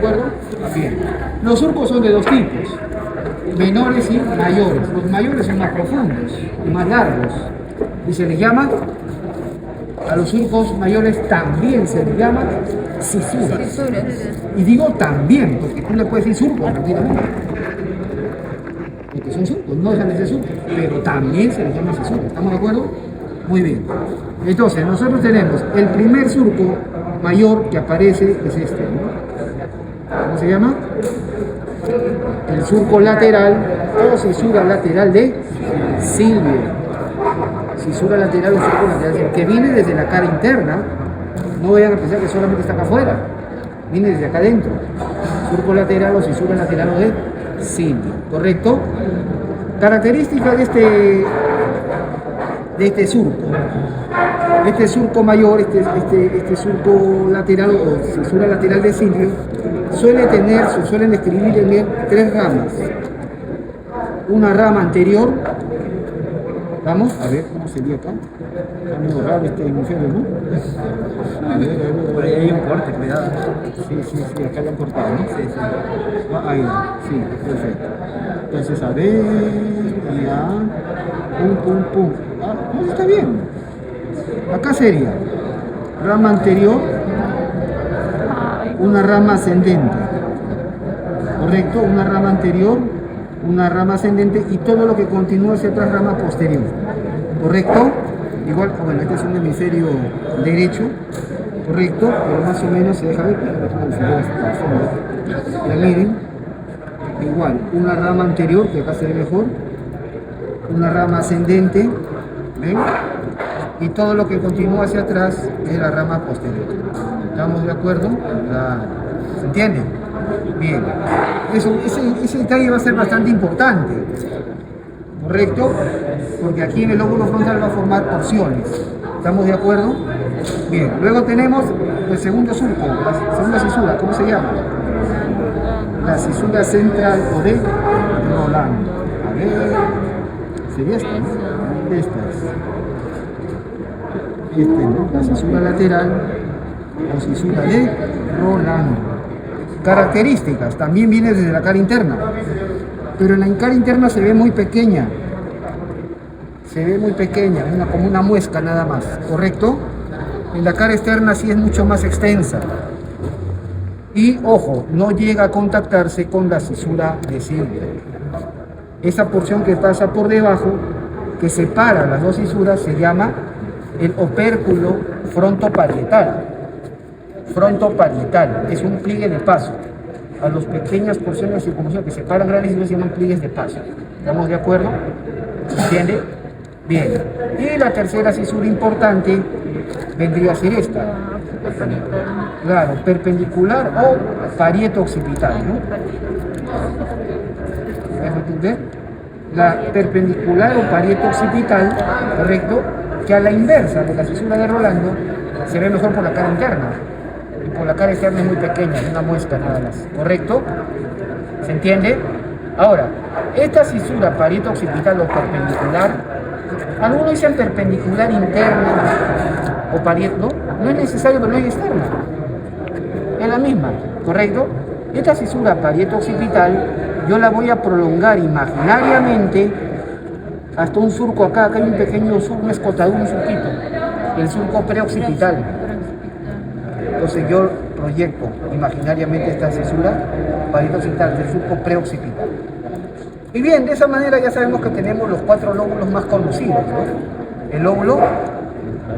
acuerdo? Bien. Los surcos son de dos tipos, menores y mayores. Los mayores son más profundos y más largos. Y se les llama, a los surcos mayores también se les llama cisuras. Y digo también, porque tú le puedes decir surcos tranquilamente. Porque son surcos, no dejan de ser surcos, pero también se les llama cisuras. ¿Estamos de acuerdo? Muy bien. Entonces, nosotros tenemos el primer surco mayor que aparece, es este, ¿no? ¿Cómo se llama? El surco lateral o cisura lateral de Silvio. Cisura lateral o surco lateral, que viene desde la cara interna. No vayan a pensar que solamente está acá afuera, viene desde acá adentro. Surco lateral o cisura lateral o de Silvio, ¿correcto? Característica de este surco. Este surco mayor, este surco lateral o cisura lateral de Silvio, suelen describir en él tres ramas. Una rama anterior, vamos a ver cómo sería acá. Está medio raro este hemisferio, ¿no? A ver. Por ahí hay un corte, cuidado. Sí, acá lo han cortado, ¿no? Sí. Ahí, sí, perfecto. Entonces, a ver, ya, pum. Ah, no, está bien. Acá sería rama anterior, una rama ascendente, ¿correcto? Una rama anterior, una rama ascendente y todo lo que continúa hacia otra rama posterior, ¿correcto? Igual, bueno, este es un hemisferio derecho, ¿correcto? Pero más o menos se deja ver, ya miren, igual, una rama anterior, que acá se ve mejor, una rama ascendente, ¿ven? Y todo lo que continúa hacia atrás es la rama posterior. ¿Estamos de acuerdo? ¿Se entiende? Bien. Ese detalle va a ser bastante importante, ¿correcto? Porque aquí en el lóbulo frontal va a formar porciones. ¿Estamos de acuerdo? Bien. Luego tenemos el segundo surco, la segunda cisura. ¿Cómo se llama? La cisura central o de Rolando. A ver. ¿Sería esta? ¿No? Esta es. ¿No? La cisura lateral o cisura de Rolando. Características, también viene desde la cara interna, pero en la cara interna se ve muy pequeña, como una muesca nada más, ¿correcto? En la cara externa sí es mucho más extensa y, ojo, no llega a contactarse con la cisura de Silvio. Esa porción que pasa por debajo, que separa las dos cisuras, se llama el opérculo frontoparietal. Frontoparietal es un pliegue de paso. A las pequeñas porciones de circunvolución que separan grandes cisuras se llaman pliegues de paso. ¿Estamos de acuerdo? ¿Se entiende? Bien. Y la tercera cisura importante vendría a ser esta. Claro, perpendicular o parieto occipital, ¿no? ¿Me dejo entender? La perpendicular o parieto occipital, ¿correcto? Que a la inversa de la cisura de Rolando se ve mejor por la cara interna y por la cara externa es muy pequeña, es una muesca nada más, ¿correcto? ¿Se entiende? Ahora, esta cisura parieto occipital o perpendicular, algunos dicen perpendicular interna o parieto, no es necesario, pero no es externa, es la misma, ¿correcto? Esta cisura parieto occipital yo la voy a prolongar imaginariamente hasta un surco acá hay un pequeño surco, una escotadura, un surquito, el surco preoccipital. Entonces yo proyecto imaginariamente esta cisura parieto occipital del surco preoccipital. Y bien, de esa manera ya sabemos que tenemos los cuatro lóbulos más conocidos, ¿no? El lóbulo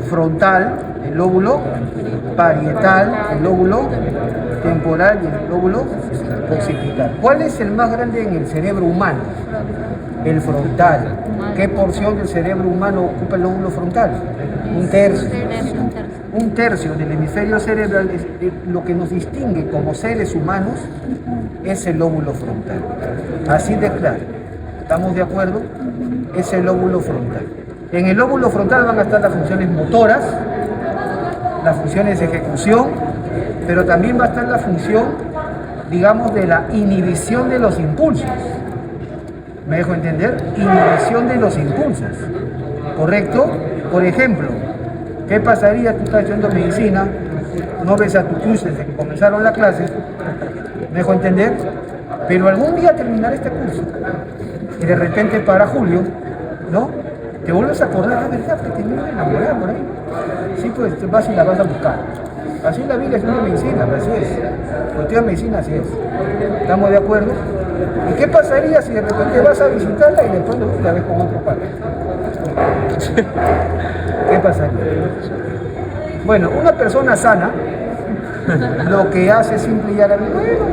frontal, el lóbulo parietal, el lóbulo temporal y el lóbulo occipital. ¿Cuál es el más grande en el cerebro humano? El frontal. ¿Qué porción del cerebro humano ocupa el lóbulo frontal? Un tercio. Un tercio del hemisferio cerebral es lo que nos distingue como seres humanos, es el lóbulo frontal. Así de claro. ¿Estamos de acuerdo? Es el lóbulo frontal. En el lóbulo frontal van a estar las funciones motoras, las funciones de ejecución, pero también va a estar la función, digamos, de la inhibición de los impulsos. ¿Me dejo entender? Inhibición de los impulsos. ¿Correcto? Por ejemplo, ¿qué pasaría? Tú estás estudiando medicina, no ves a tu cruz desde que comenzaron la clase, ¿Me dejo entender? Pero algún día terminará este curso. Y de repente para julio, ¿no? Te vuelves a acordar, ¿verdad? Que te vienes a enamorar por ahí. Sí, pues te vas y la vas a buscar. Así la vida es una medicina, así es. Cuestión de medicina, así es. ¿Estamos de acuerdo? ¿Y qué pasaría si de repente vas a visitarla y después la ves con otro padre? ¿Qué pasaría? Bueno, una persona sana lo que hace es simple y llanamente, bueno,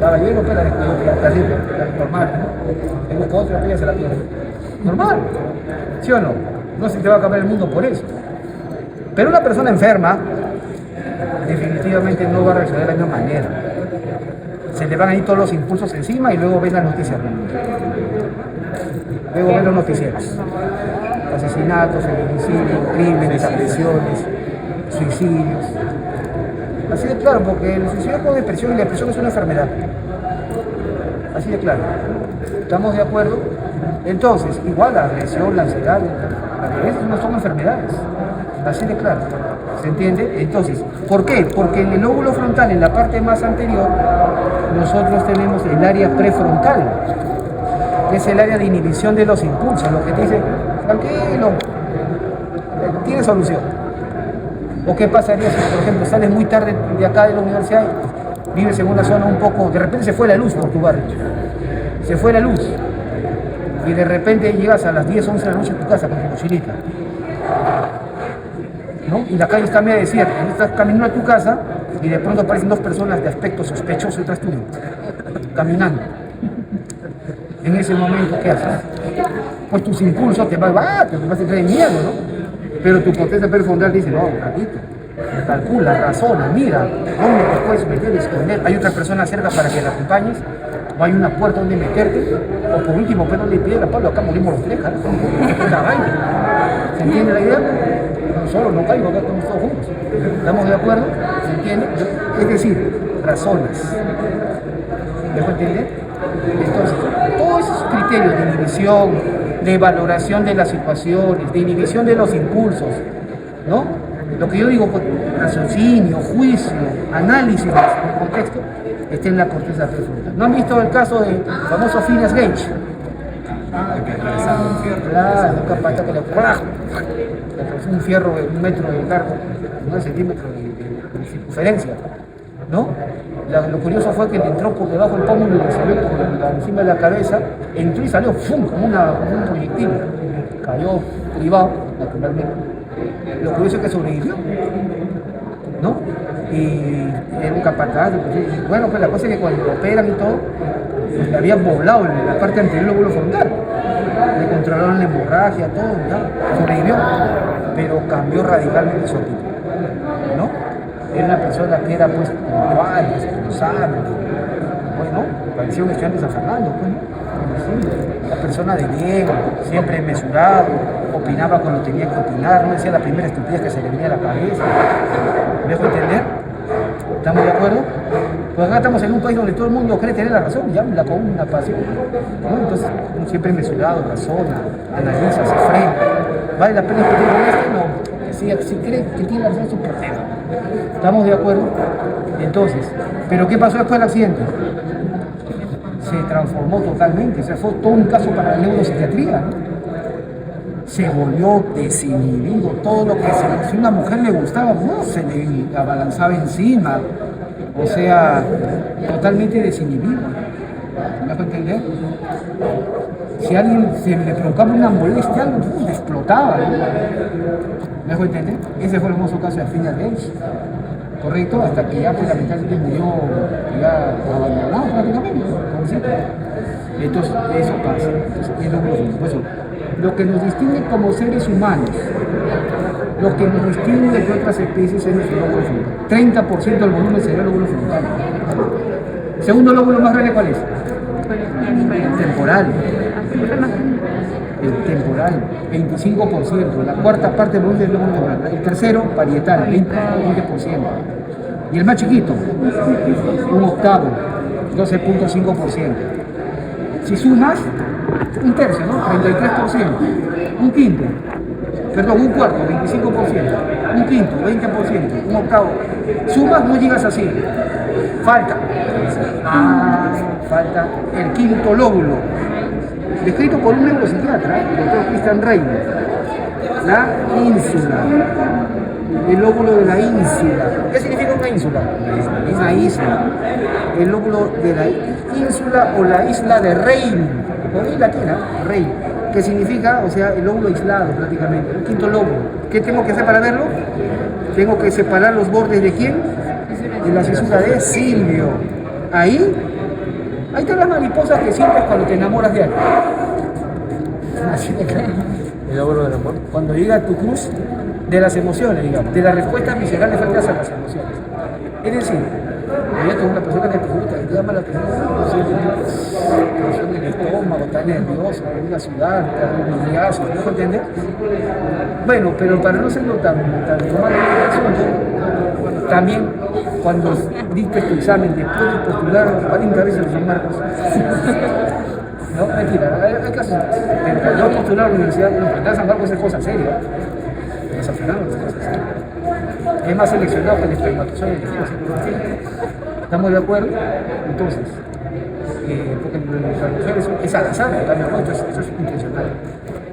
caballero, pero la así, normal, ¿no? Él busca otra, ella se la pierde. Normal, ¿sí o no? No se te va a cambiar el mundo por eso. Pero una persona enferma definitivamente no va a reaccionar de la misma manera. Se le van a ir todos los impulsos encima y luego ven las noticias. Luego ven los noticieros. Asesinatos, feminicidios, crímenes, agresiones, suicidios. Así de claro, porque el suicidio es con depresión y la depresión es una enfermedad. Así de claro. ¿Estamos de acuerdo? Entonces, igual la agresión, la ansiedad, a veces no son enfermedades. Así de claro. ¿Se entiende? Entonces, ¿por qué? Porque en el lóbulo frontal, en la parte más anterior, nosotros tenemos el área prefrontal, que es el área de inhibición de los impulsos, lo que te dice, tranquilo, tiene solución. ¿O qué pasaría si, por ejemplo, sales muy tarde de acá de la universidad, vives en una zona un poco, de repente se fue la luz por tu barrio, se fue la luz, y de repente llegas a las 10, 11 de la noche a tu casa con tu mochilita, ¿no? Y la calle está media desierta, y estás caminando a tu casa y de pronto aparecen dos personas de aspecto sospechoso detrás tuyo, caminando. En ese momento, ¿qué haces? Pues tus impulsos te vas a entrar en miedo, ¿no? Pero tu potencia prefrontal dice, no, ratito, calcula, razona, mira, ¿dónde te puedes meter y esconder? ¿Hay otra persona cerca para que la acompañes? ¿O hay una puerta donde meterte? O por último, pues donde piedra, Pablo, acá morimos los tres, ¿no? Una vaina. ¿Se entiende la idea? No solo, no caigo, acá estamos todos juntos. ¿Estamos de acuerdo? ¿Se entiende? Es decir, razonas. ¿Dejo entender? Entonces, todos esos criterios de inhibición, de valoración de las situaciones, de inhibición de los impulsos, ¿no? Lo que yo digo, pues, raciocinio, juicio, análisis del contexto, está en la corteza prefrontal. ¿No han visto el caso del famoso Phineas Gage? Claro, un capataz que le puso un fierro de 1 metro de largo, 9 centímetros de circunferencia, ¿no? Lo curioso fue que le entró por debajo del pómulo y le salió por encima de la cabeza, entró y salió ¡fum! Como un proyectil. Cayó privado, naturalmente. Lo curioso es que sobrevivió, ¿no? Y era un capataz. Y bueno, pues la cosa es que cuando lo operan y todo, pues le habían poblado en la parte anterior del lóbulo frontal. Le controlaron la hemorragia, todo, ¿no? Sobrevivió, pero cambió radicalmente su actitud, ¿no? Era una persona que era pues puntual, responsable, bueno, parecía un estudiante de San Fernando, pues, ¿no? Una persona de bien, siempre mesurado, opinaba cuando tenía que opinar, no decía la primera estupidez que se le venía a la cabeza. ¿Me dejo entender? ¿Estamos de acuerdo? Pues acá estamos en un país donde todo el mundo cree tener la razón, ya la con una pasión, ¿no? Entonces, uno siempre mesurado, razona, analiza, se frena. ¿Vale la pena discutir con esto? No. Si cree que tiene la razón, es un problema. ¿Estamos de acuerdo? Entonces, ¿pero qué pasó después del accidente? Se transformó totalmente, o sea, fue todo un caso para la neuropsiquiatría, ¿no? Se volvió desinhibido, todo lo que si una mujer le gustaba, no, se le abalanzaba encima, o sea, totalmente desinhibido. ¿Me dejo entender? Si a alguien se le provocaba una molestia, algo, le explotaba, ¿no? ¿Me dejo entender? Ese fue el famoso caso de Phineas Gage, ¿correcto? Hasta que ya pues, lamentablemente murió ya abandonado prácticamente, ¿no? Entonces, eso pasa. Entonces, lo que nos distingue como seres humanos, lo que nos distingue de otras especies es nuestro lóbulo frontal. 30% del volumen sería el lóbulo frontal. Segundo lóbulo más grande, ¿cuál es? El temporal. El temporal, 25%. La cuarta parte del volumen del lóbulo temporal. El tercero, parietal, 20%. Y el más chiquito, un octavo, 12.5%. Si sumas, un tercio, ¿no? 33%. Un quinto, perdón, un cuarto, 25%. Un quinto, 20%. Un octavo. Sumas, no llegas así. Falta. Falta el quinto lóbulo, descrito por un neuropsiquiatra, el doctor Christian Reiner. La ínsula, el lóbulo de la ínsula. ¿Qué significa una ínsula? Una isla. El lóbulo de la ínsula o la isla de Rein, con I latina, Rein, que significa, o sea, el lóbulo aislado prácticamente, el quinto lóbulo. ¿Qué tengo que hacer para verlo? Tengo que separar los bordes de ¿quién? De la cisura de Silvio. Ahí están las mariposas que sientes cuando te enamoras de alguien. Así de claro. El lóbulo del amor. Cuando llega tu cruz de las emociones, digamos, de las respuestas viscerales frente a las emociones. Es decir, había con una persona que te gusta, que te llama la atención, tensión en el estómago, está nervioso, una ciudad, un viaje, ¿no entiendes? Bueno, pero para no serlo tan tomado asunto, también cuando diste tu examen después de postular 40 veces en San Marcos, no, mentira, hay casos. Pero yo postular a la universidad, no, San Marcos es cosa seria. Desafinar es cosa seria. Es más seleccionado que el espermatozoide elegido. ¿Estamos de acuerdo? Entonces, porque las mujeres es al azar, eso es intencional.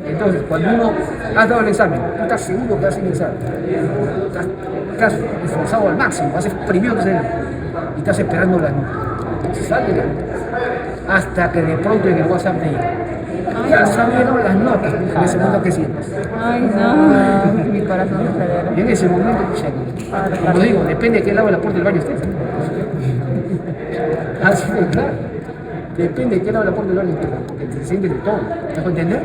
Entonces, cuando uno has dado el examen, tú estás seguro que has hecho el examen, estás esforzado al máximo, has exprimido tu cerebro y estás esperando la nota. Sale la nota. Hasta que de pronto en el WhatsApp te diga, ya salieron las notas, en ese momento que sientes. Ay, no, mi corazón se acelera. Y en ese momento, como digo, depende de qué lado de la puerta del baño estés. Así de claro. Depende de qué lado de la puerta del baño estés, porque te sientes de todo. ¿Me puedo entender?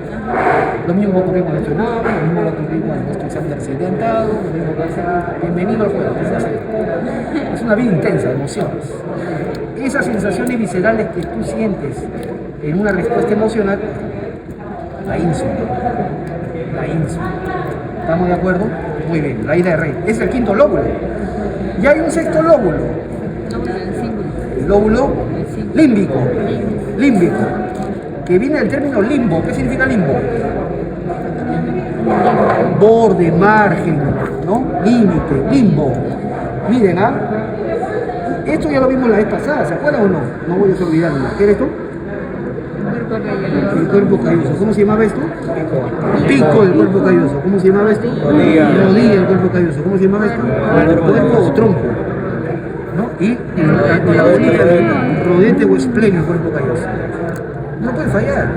Lo mismo va a ocurrir cuando estoy nuevo, lo mismo va a ocurrir cuando estoy examen de accidentado, lo mismo va a ser bienvenido al juego. Es una vida intensa de emociones. Esas sensaciones viscerales que tú sientes en una respuesta emocional, la ínsula. ¿Estamos de acuerdo? Muy bien, la ida de rey. Es el quinto lóbulo. Y hay un sexto lóbulo. El lóbulo límbico. Límbico. Que viene del término limbo. ¿Qué significa limbo? Borde, margen, ¿no? Límite, limbo. Miren, ¿ah? Esto ya lo vimos la vez pasada, ¿se acuerdan o no? No voy a olvidarlo. ¿Qué era esto? El cuerpo calloso. ¿Cómo se llamaba esto? Pico del cuerpo calloso. ¿Cómo se llamaba esto? Rodilla del cuerpo calloso. ¿Cómo se llamaba esto? Cuerpo o tronco. ¿No? Y la bolita rodete o esplenio del cuerpo calloso. No puede fallar.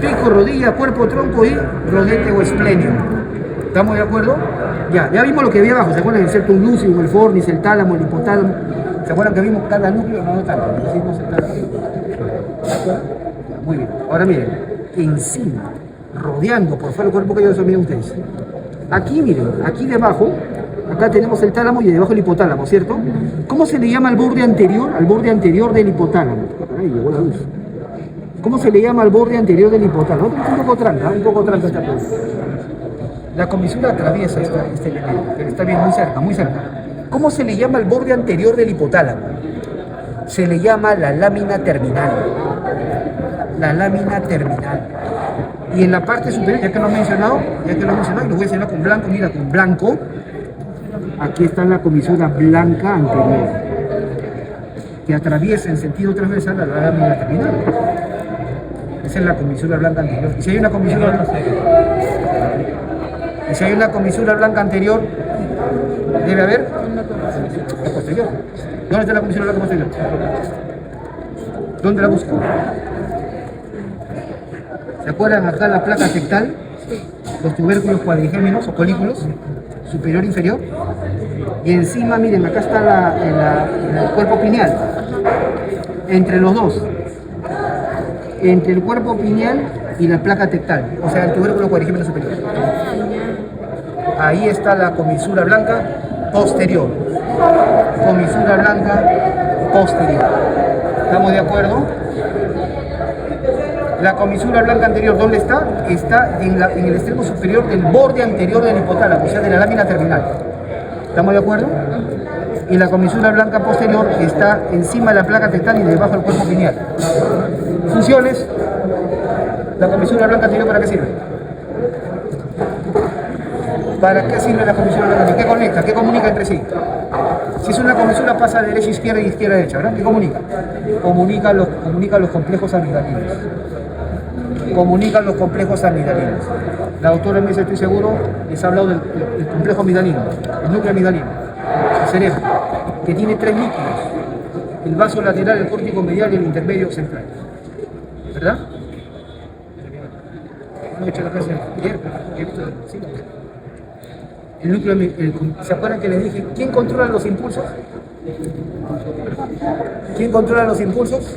Pico, rodilla, cuerpo, tronco y rodete o esplenio. ¿Estamos de acuerdo? Ya vimos lo que había abajo. ¿Se acuerdan? El septum lucidum, el fornis, el tálamo, el hipotálamo. ¿Se acuerdan que vimos cada núcleo? No tanto. Decimos el tálamo. ¿De acuerdo? Muy bien. Ahora miren, encima, rodeando por fuera el cuerpo calloso, miren ustedes. Aquí, miren, aquí debajo, acá tenemos el tálamo y debajo el hipotálamo, ¿cierto? ¿Cómo se le llama al borde anterior del hipotálamo? Ahí llegó la luz. ¿Cómo se le llama al borde anterior del hipotálamo? Un poco tranca esta pregunta. La comisura atraviesa este elemento, pero está bien muy cerca. ¿Cómo se le llama al borde anterior del hipotálamo? Se le llama la lámina terminal. La lámina terminal. Y en la parte superior, ya que lo he mencionado, y lo voy a enseñar con blanco, mira, con blanco. Aquí está la comisura blanca anterior, que atraviesa en sentido transversal la lámina terminal. Esa es la comisura blanca anterior. Y si hay una comisura blanca anterior, debe haber la posterior. ¿Dónde está la comisura blanca posterior? ¿Dónde la buscan? ¿Se acuerdan acá la placa tectal? Los tubérculos cuadrigéminos o colículos, superior e inferior. Y encima, miren, acá está el cuerpo pineal. Entre los dos. Entre el cuerpo pineal y la placa tectal, o sea, el tubérculo cuadrigémino superior. Ahí está la comisura blanca posterior. Comisura blanca posterior. ¿Estamos de acuerdo? La comisura blanca anterior, ¿dónde está? Está en el extremo superior del borde anterior del hipotálamo, o sea, de la lámina terminal. ¿Estamos de acuerdo? Y la comisura blanca posterior está encima de la placa tectal y debajo del cuerpo pineal. Funciones. La comisura blanca anterior, ¿para qué sirve? ¿Para qué sirve la comisura blanca anterior? ¿Qué conecta? ¿Qué comunica entre sí? Si es una comisura, pasa de derecha a izquierda y izquierda a derecha, ¿verdad? ¿Qué comunica? Comunica los complejos amigdalinos. Comunica los complejos amigdalinos. La doctora Mesa, estoy seguro, les ha hablado del complejo amigdalino, el núcleo amigdalino, el cerebro, que tiene 3 núcleos: el vaso lateral, el córtico medial y el intermedio central. ¿Verdad? No he hecho la clase ayer, pero sí. El núcleo, ¿se acuerdan que les dije quién controla los impulsos? ¿Quién controla los impulsos?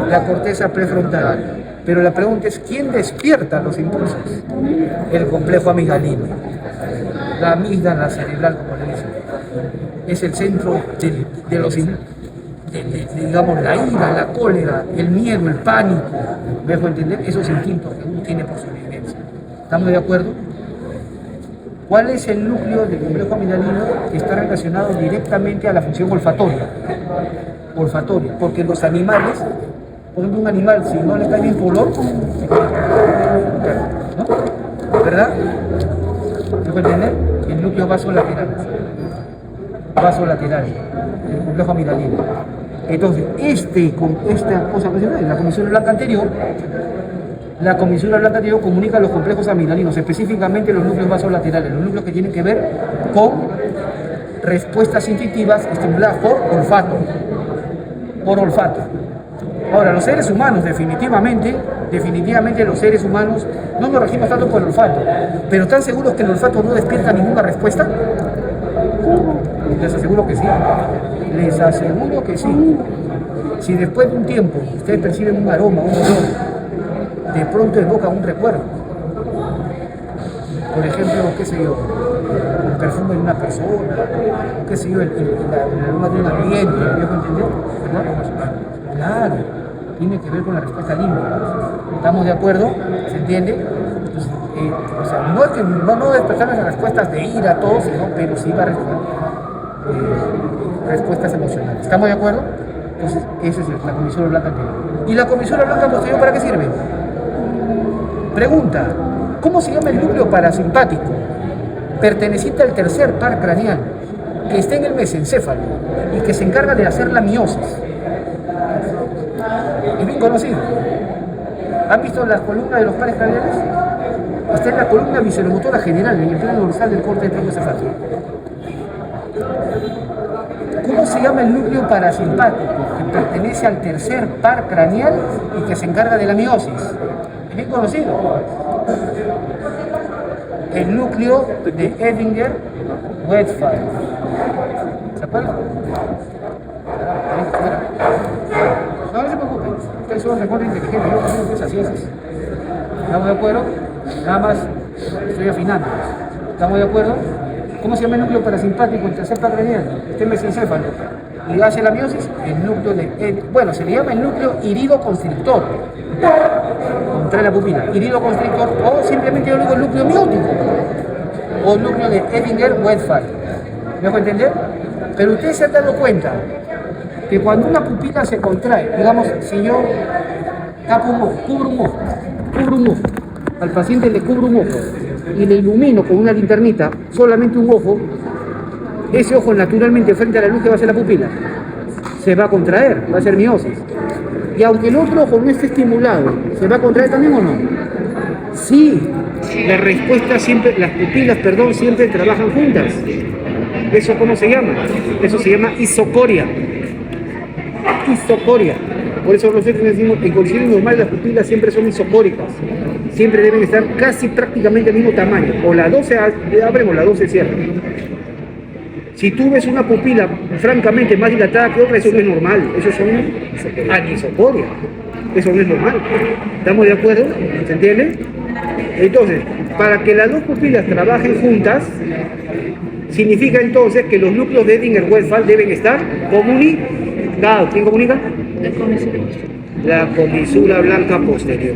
La corteza prefrontal. Pero la pregunta es, ¿quién despierta los impulsos? El complejo amigdalino. La amígdala cerebral, como le dicen. Es el centro de los digamos, la ira, la cólera, el miedo, el pánico. ¿Me dejo entender? Esos instintos que uno tiene por sobrevivencia. ¿Estamos de acuerdo? ¿Cuál es el núcleo del complejo amigdalino que está relacionado directamente a la función olfatoria? Olfatoria, porque los animales, por ejemplo, un animal, si no le cae bien tu olor, ¿no? ¿Verdad? ¿Me puede entender? El núcleo vasolateral. Vasolateral, el complejo amigdalino. Entonces, esta cosa personal, la comisura blanca anterior, comunica los complejos amigdalinos, específicamente los núcleos vasolaterales, los núcleos que tienen que ver con respuestas instintivas estimuladas por olfato. Ahora, los seres humanos, definitivamente los seres humanos no nos regimos tanto por el olfato, pero ¿están seguros que el olfato no despierta ninguna respuesta? Les aseguro que sí. Les aseguro que sí. Si después de un tiempo ustedes perciben un aroma, un olor, de pronto evoca un recuerdo. Por ejemplo, qué sé yo, el perfume de una persona, qué sé yo, el aroma de un ambiente, ¿me dejo entender? ¿Verdad? Claro, tiene que ver con la respuesta límbica. ¿Estamos de acuerdo? ¿Se entiende? Entonces, o sea, no es que no despertar las respuestas de ira a todos, sino, pero sí va a respuestas emocionales. ¿Estamos de acuerdo? Entonces, esa es la comisura blanca anterior. ¿Y la comisura blanca posterior para qué sirve? Pregunta, ¿cómo se llama el núcleo parasimpático perteneciente al tercer par craneal, que está en el mesencéfalo y que se encarga de hacer la miosis? Es bien conocido. ¿Han visto las columnas de los pares craneales? Está en la columna visceromotora general, en el plano dorsal del corte encefálico. ¿Cómo se llama el núcleo parasimpático que pertenece al tercer par craneal y que se encarga de la miosis? Es bien conocido. El núcleo de Edinger-Westphal. ¿Se acuerdan? No se preocupen, ustedes son recuerdos inteligentes, yo creo que es así. ¿Estamos de acuerdo? Nada más estoy afinando. ¿Estamos de acuerdo? ¿Cómo se llama el núcleo parasimpático, el tercer par craneal? Este mesencéfalo. Y hace la miosis, el núcleo de... Bueno, se le llama el núcleo iridoconstrictor. Contra la pupila. Iridoconstrictor, o simplemente yo digo el núcleo miótico. O el núcleo de Edinger-Westphal. ¿Me dejo entender? Pero ustedes se han dado cuenta que cuando una pupila se contrae, digamos, si yo tapo un ojo, cubro un ojo, al paciente le cubro un ojo y le ilumino con una linternita solamente un ojo, ese ojo naturalmente frente a la luz que va a hacer la pupila se va a contraer, va a ser miosis. Y aunque el otro ojo no esté estimulado, ¿se va a contraer también o no? Sí, la respuesta siempre, las pupilas, siempre trabajan juntas. ¿Eso cómo se llama? Eso se llama isocoria. Isocoria. Por eso nosotros decimos que en condiciones normales las pupilas siempre son isocóricas. Siempre deben estar casi prácticamente al mismo tamaño. O las dos se abren o las dos se cierran. Si tú ves una pupila francamente más dilatada que otra, eso no es normal. Eso son anisocoria. Eso no es normal. ¿Estamos de acuerdo? ¿Se entiende? Entonces, para que las dos pupilas trabajen juntas, significa entonces que los núcleos de Edinger-Westphal deben estar comunicados. ¿Quién comunica? La comisura blanca posterior.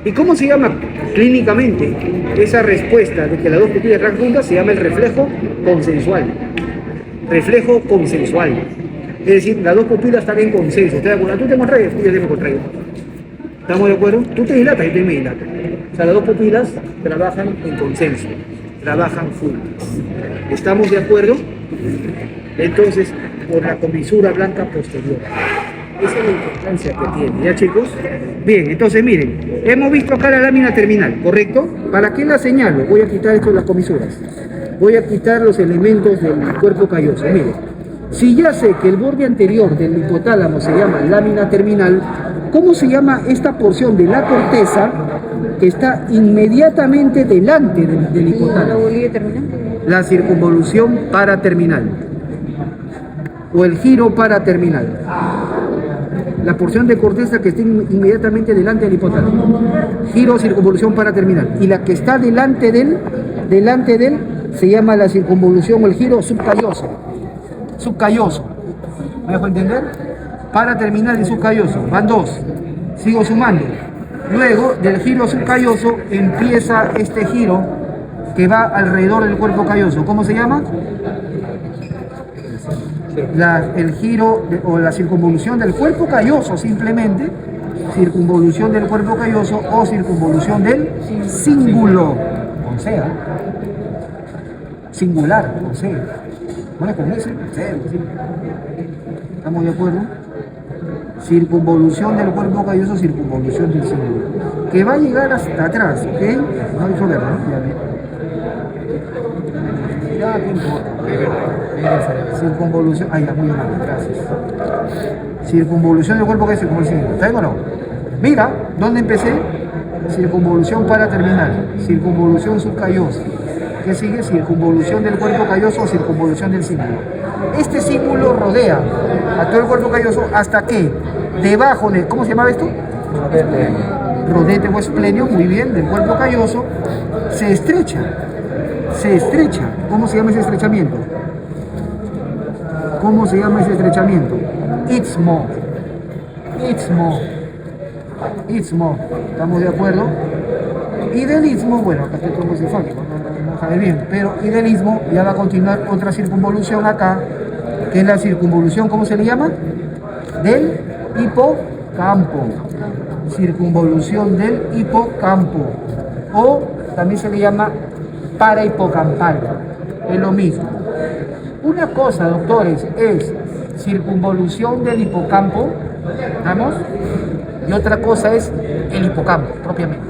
¿Y cómo se llama clínicamente esa respuesta de que las dos pupilas trabajan juntas? Se llama el reflejo consensual. Reflejo consensual. Es decir, las dos pupilas están en consenso. ¿Estás de acuerdo? Tú te contraes, yo te contraigo. ¿Estamos de acuerdo? Tú te dilatas y yo me dilato. O sea, las dos pupilas trabajan en consenso. Trabajan juntas. ¿Estamos de acuerdo? entonces por la comisura blanca posterior. Esa es la importancia que tiene, ¿ya chicos? Bien, entonces miren, hemos visto acá la lámina terminal, ¿correcto? ¿Para qué la señalo? Voy a quitar esto de las comisuras. Voy a quitar los elementos del cuerpo calloso. Miren, si ya sé que el borde anterior del hipotálamo se llama lámina terminal, ¿cómo se llama esta porción de la corteza que está inmediatamente delante del hipotálamo? La circunvolución paraterminal o el giro paraterminal. La porción de corteza que está inmediatamente delante del hipotálamo. Giro, circunvolución paraterminal. Y la que está delante de él se llama la circunvolución o el giro subcalloso. Subcalloso. ¿Me dejo entender? Paraterminal y subcalloso. Van dos. Sigo sumando. Luego del giro subcalloso empieza este giro que va alrededor del cuerpo calloso. ¿Cómo se llama? El giro o la circunvolución del cuerpo calloso, simplemente circunvolución del cuerpo calloso o circunvolución del cíngulo, o sea, singular, o sea, bueno, con ese, ¿estamos de acuerdo? Circunvolución del cuerpo calloso, circunvolución del cíngulo, que va a llegar hasta atrás, ¿ok? No hay problema, ¿no? Ya, ¿qué importa? Circunvolución, ay, ya, muy mal, gracias. Circunvolución del cuerpo que es circunvolución. ¿Está o no? Mira, ¿dónde empecé? Circunvolución paraterminal, circunvolución subcallosa. ¿Qué sigue? Circunvolución del cuerpo calloso o circunvolución del cíngulo. Este cíngulo rodea a todo el cuerpo calloso hasta que debajo de, ¿cómo se llama esto? Rodete o esplenio, muy bien, del cuerpo calloso, se estrecha. Se estrecha. ¿Cómo se llama ese estrechamiento? ¿Cómo se llama ese estrechamiento? Istmo. Istmo. Istmo. ¿Estamos de acuerdo? Y del istmo, bueno, acá estoy como cefálico, no sabe bien, pero y del istmo ya va a continuar otra circunvolución acá, que es la circunvolución, ¿cómo se le llama? Del hipocampo. Circunvolución del hipocampo. O también se le llama parahipocampal, es lo mismo. Una cosa, doctores, es circunvolución del hipocampo, ¿vamos? Y otra cosa es el hipocampo, propiamente.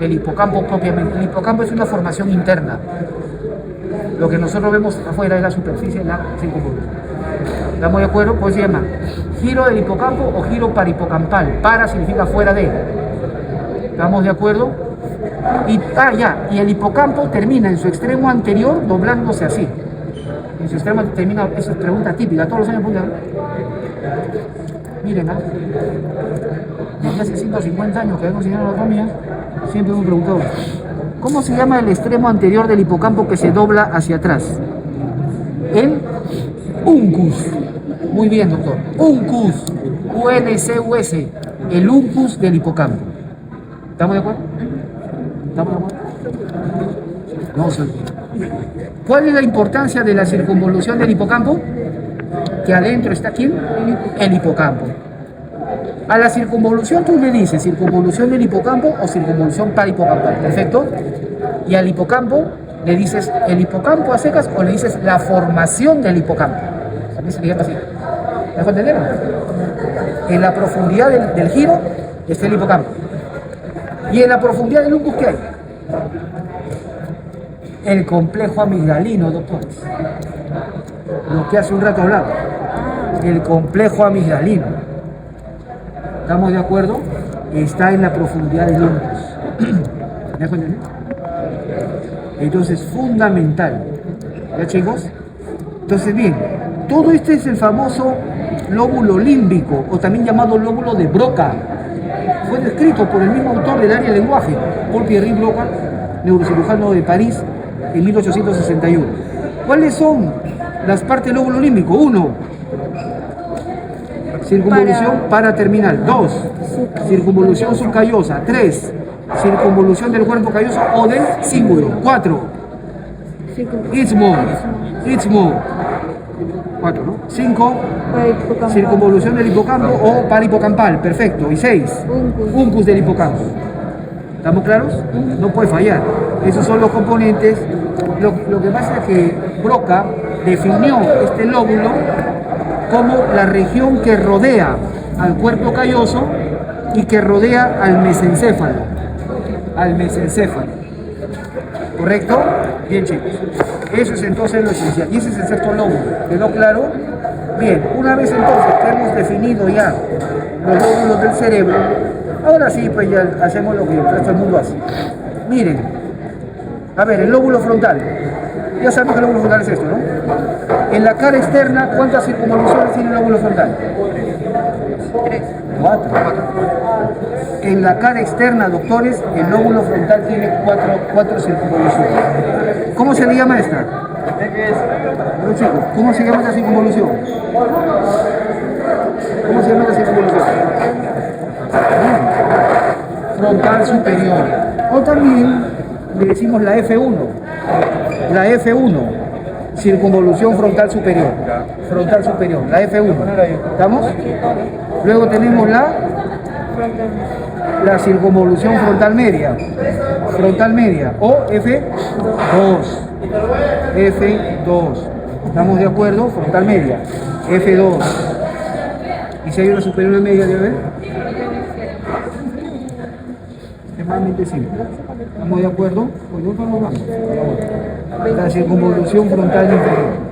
El hipocampo propiamente. El hipocampo es una formación interna. Lo que nosotros vemos afuera es la superficie de la circunvolución. ¿Estamos de acuerdo? Pues se llama giro del hipocampo o giro parahipocampal. Para significa fuera de. ¿Estamos de acuerdo? Y el hipocampo termina en su extremo anterior doblándose así. En su extremo termina, esa es pregunta típica, todos los años preguntan. Miren, desde hace 150 años que vengo enseñando anatomía, siempre me he preguntado, ¿cómo se llama el extremo anterior del hipocampo que se dobla hacia atrás? El uncus. Muy bien, doctor. Uncus. U-N-C-U-S. El uncus del hipocampo. ¿Estamos de acuerdo? No se olvide. ¿Cuál es la importancia de la circunvolución del hipocampo? Que adentro está ¿quién? El hipocampo. A la circunvolución tú le dices circunvolución del hipocampo o circunvolución parahipocampal. Perfecto. Y al hipocampo le dices el hipocampo a secas o le dices la formación del hipocampo. También se le llama así. ¿Me dejo entender? En la profundidad del giro está el hipocampo. Y en la profundidad del uncus, ¿qué hay? El complejo amigdalino, doctores. Lo que hace un rato hablaba. El complejo amigdalino. ¿Estamos de acuerdo? Está en la profundidad del uncus. ¿Me dejo entender? Entonces, fundamental. ¿Ya, chicos? Entonces, bien. Todo este es el famoso lóbulo límbico, o también llamado lóbulo de Broca. Fue descrito por el mismo autor del área del lenguaje, Paul-Pierre Broca, neurocirujano de París, en 1861. ¿Cuáles son las partes del lóbulo límbico? 1. Circunvolución paraterminal. 2. Circunvolución subcallosa. 3. Circunvolución del cuerpo calloso o del cíngulo. 4. Istmo. Istmo. 4, ¿no? 5. Circunvolución del hipocampo o parahipocampal. Perfecto. Y 6. Uncus del hipocampo. ¿Estamos claros? No puede fallar. Esos son los componentes. Lo que pasa es que Broca definió este lóbulo como la región que rodea al cuerpo calloso y que rodea al mesencéfalo. Al mesencéfalo. ¿Correcto? Bien, chicos. Eso es entonces lo esencial. Y ese es el sexto lóbulo. ¿Quedó claro? Bien, una vez entonces que hemos definido ya los lóbulos del cerebro, ahora sí, pues ya hacemos lo que el resto del mundo hace. Miren, a ver, el lóbulo frontal. Ya sabemos que el lóbulo frontal es esto, ¿no? En la cara externa, ¿cuántas circunvoluciones tiene el lóbulo frontal? 3. 4. En la cara externa, doctores, el lóbulo frontal tiene 4 circunvoluciones. ¿Cómo se le llama esta? Bueno, chicos, ¿cómo se llama esta circunvolución? ¿Cómo se llama esta circunvolución? Frontal superior. O también le decimos la F1. La F1, circunvolución frontal superior. Frontal superior, la F1. ¿Estamos? Luego tenemos la circunvolución frontal media. Frontal media. O F2. F2. ¿Estamos de acuerdo? Frontal media. F2. ¿Y si hay una superior a media, debe haber? Extremadamente simple. ¿Estamos de acuerdo? Pues no nos vamos. La circunvolución frontal inferior.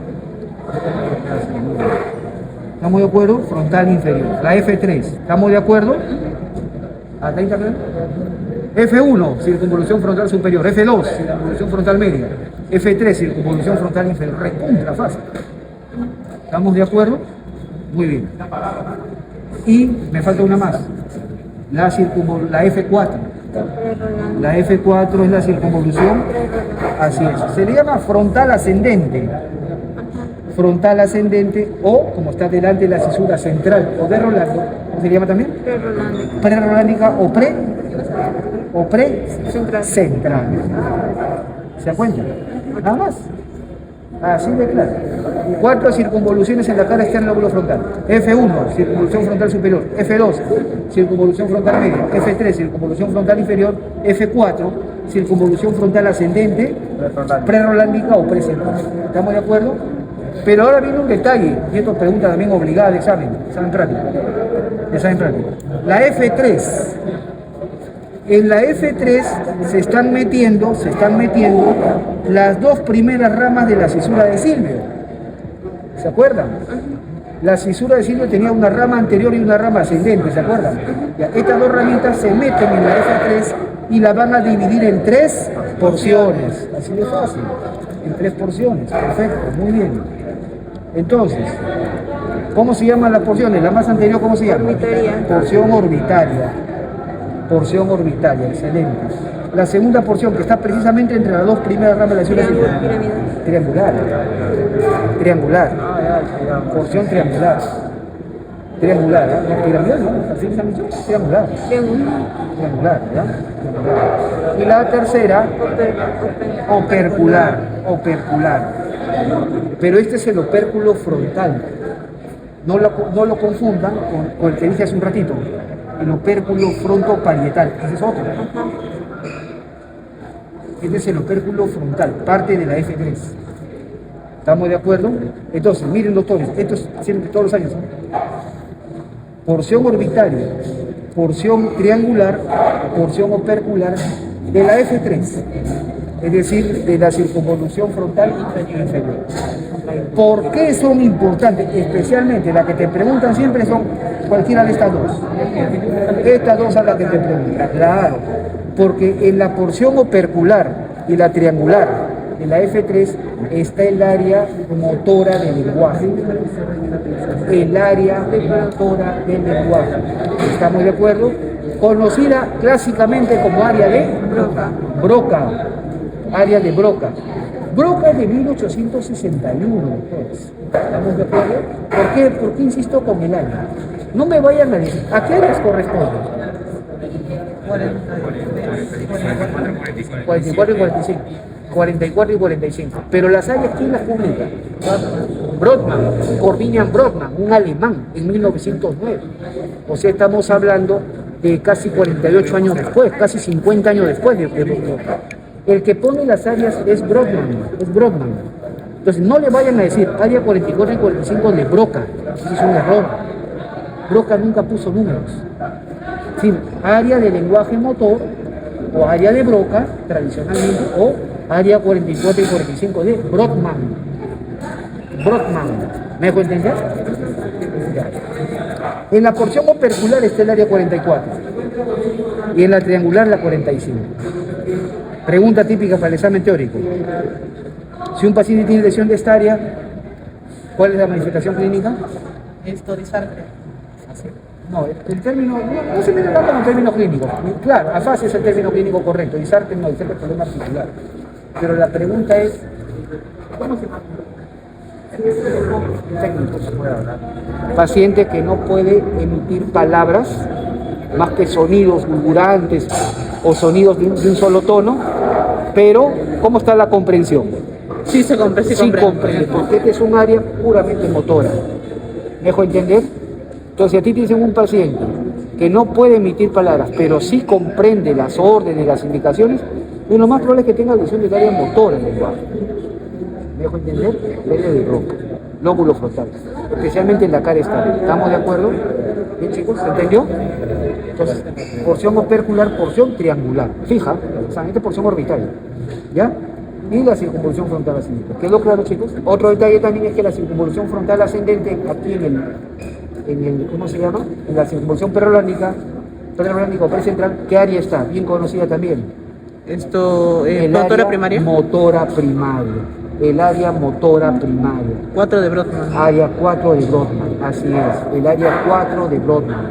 ¿Estamos de acuerdo? Frontal inferior. La F3. ¿Estamos de acuerdo? ¿Hasta ahí está claro? F1, circunvolución frontal superior. F2, circunvolución frontal media. F3, circunvolución frontal inferior. Recontra fácil. ¿Estamos de acuerdo? Muy bien. Y me falta una más. La F4. La F4 es la circunvolución. Así es. Se le llama frontal ascendente. Frontal ascendente o, como está delante de la cisura central o de Rolando, ¿cómo se llama también? Prerolándica o central. ¿Se da cuenta? Nada más. Así de claro. 4 circunvoluciones en la cara externa del lóbulo frontal. F1, circunvolución frontal superior. F2, circunvolución frontal media. F3, circunvolución frontal inferior. F4, circunvolución frontal ascendente, prerolándica o precentral. ¿Estamos de acuerdo? Pero ahora viene un detalle, y esto es pregunta también obligada de examen práctico. La F3. En la F3 se están metiendo las 2 primeras ramas de la cisura de Silvio. ¿Se acuerdan? La cisura de Silvio tenía una rama anterior y una rama ascendente, ¿se acuerdan? Ya, estas 2 ramitas se meten en la F3 y la van a dividir en 3 porciones. Así de fácil. En 3 porciones. Perfecto, muy bien. Entonces, ¿cómo se llaman las porciones? La más anterior, ¿cómo se llama? Porción orbitaria. Porción orbitaria, excelente. La segunda porción, que está precisamente entre las 2 primeras ramas de la cisura triangular. Triangular. Porción triangular. Triangular, ¿eh? No, piramidal, ¿no? ¿Así se llama? Triangular. Triangular, ¿ya? Triangular. Y la tercera, opercular. Opercular. Pero este es el opérculo frontal. No lo confundan con el que dije hace un ratito. El opérculo frontoparietal. Ese es otro. Este es el opérculo frontal, parte de la F3. ¿Estamos de acuerdo? Entonces, miren doctores, esto es siempre todos los años, ¿no? Porción orbitaria, porción triangular, porción opercular de la F3, es decir, de la circunvolución frontal inferior. ¿Por qué son importantes? Especialmente las que te preguntan siempre son cualquiera de estas 2. Estas 2 son las que te preguntan, claro, porque en la porción opercular y la triangular de la F3 está el área motora del lenguaje. El área motora del lenguaje. ¿Estamos de acuerdo? Conocida clásicamente como área de Broca. Área de Broca. Broca es de 1861, doctores. ¿Estamos de acuerdo? ¿Por qué insisto con el año? No me vayan a decir, ¿a qué áreas corresponde? 44 y 45. 44 y 45. Pero las áreas, ¿quién las publica? Brodmann, Corbinian Brodmann, un alemán, en 1909. O sea, estamos hablando de casi 48 años después, casi 50 años después de Brodmann. El que pone las áreas es Brodmann. Entonces no le vayan a decir área 44 y 45 de Broca, eso es un error. Broca nunca puso números. Sí, área de lenguaje motor o área de Broca tradicionalmente, o área 44 y 45 de Brodmann. ¿Me dejo entender? Ya. En la porción opercular está el área 44 y en la triangular la 45. Pregunta típica para el examen teórico. Si un paciente tiene lesión de esta área, ¿cuál es la manifestación clínica? Esto disarte. No, el término, no se me da como término clínico. Claro, afasia es el término clínico correcto, disarte no, disarte es problema articular. Pero la pregunta es, ¿cómo se llama? Técnico se puede hablar. Paciente que no puede emitir palabras más que sonidos murmurantes o sonidos de un solo tono, pero ¿cómo está la comprensión? Sí se comprende, Sí comprende, porque este es un área puramente motora. ¿Me dejo entender? Entonces, si a ti te dicen un paciente que no puede emitir palabras, pero sí comprende las órdenes, las indicaciones, lo más probable es que tenga lesión del área motora en el lenguaje. ¿Me dejo entender? El área de Broca, lóbulo frontal, especialmente en la cara estable. ¿Estamos de acuerdo? ¿Bien, chicos? ¿Se entendió? Entonces, porción opercular, porción triangular. Fija, o sea, esta porción orbital. ¿Ya? Y la circunvolución frontal ascendente. ¿Quedó claro, chicos? Otro detalle también es que la circunvolución frontal ascendente, aquí en el ¿cómo se llama? En la circunvolución perolándica o precentral, ¿qué área está? Bien conocida también. Esto, El motora área primaria. Motora primaria. El área motora primaria. 4 de Brodmann. Área 4 de Brodmann, así es. El área 4 de Brodmann.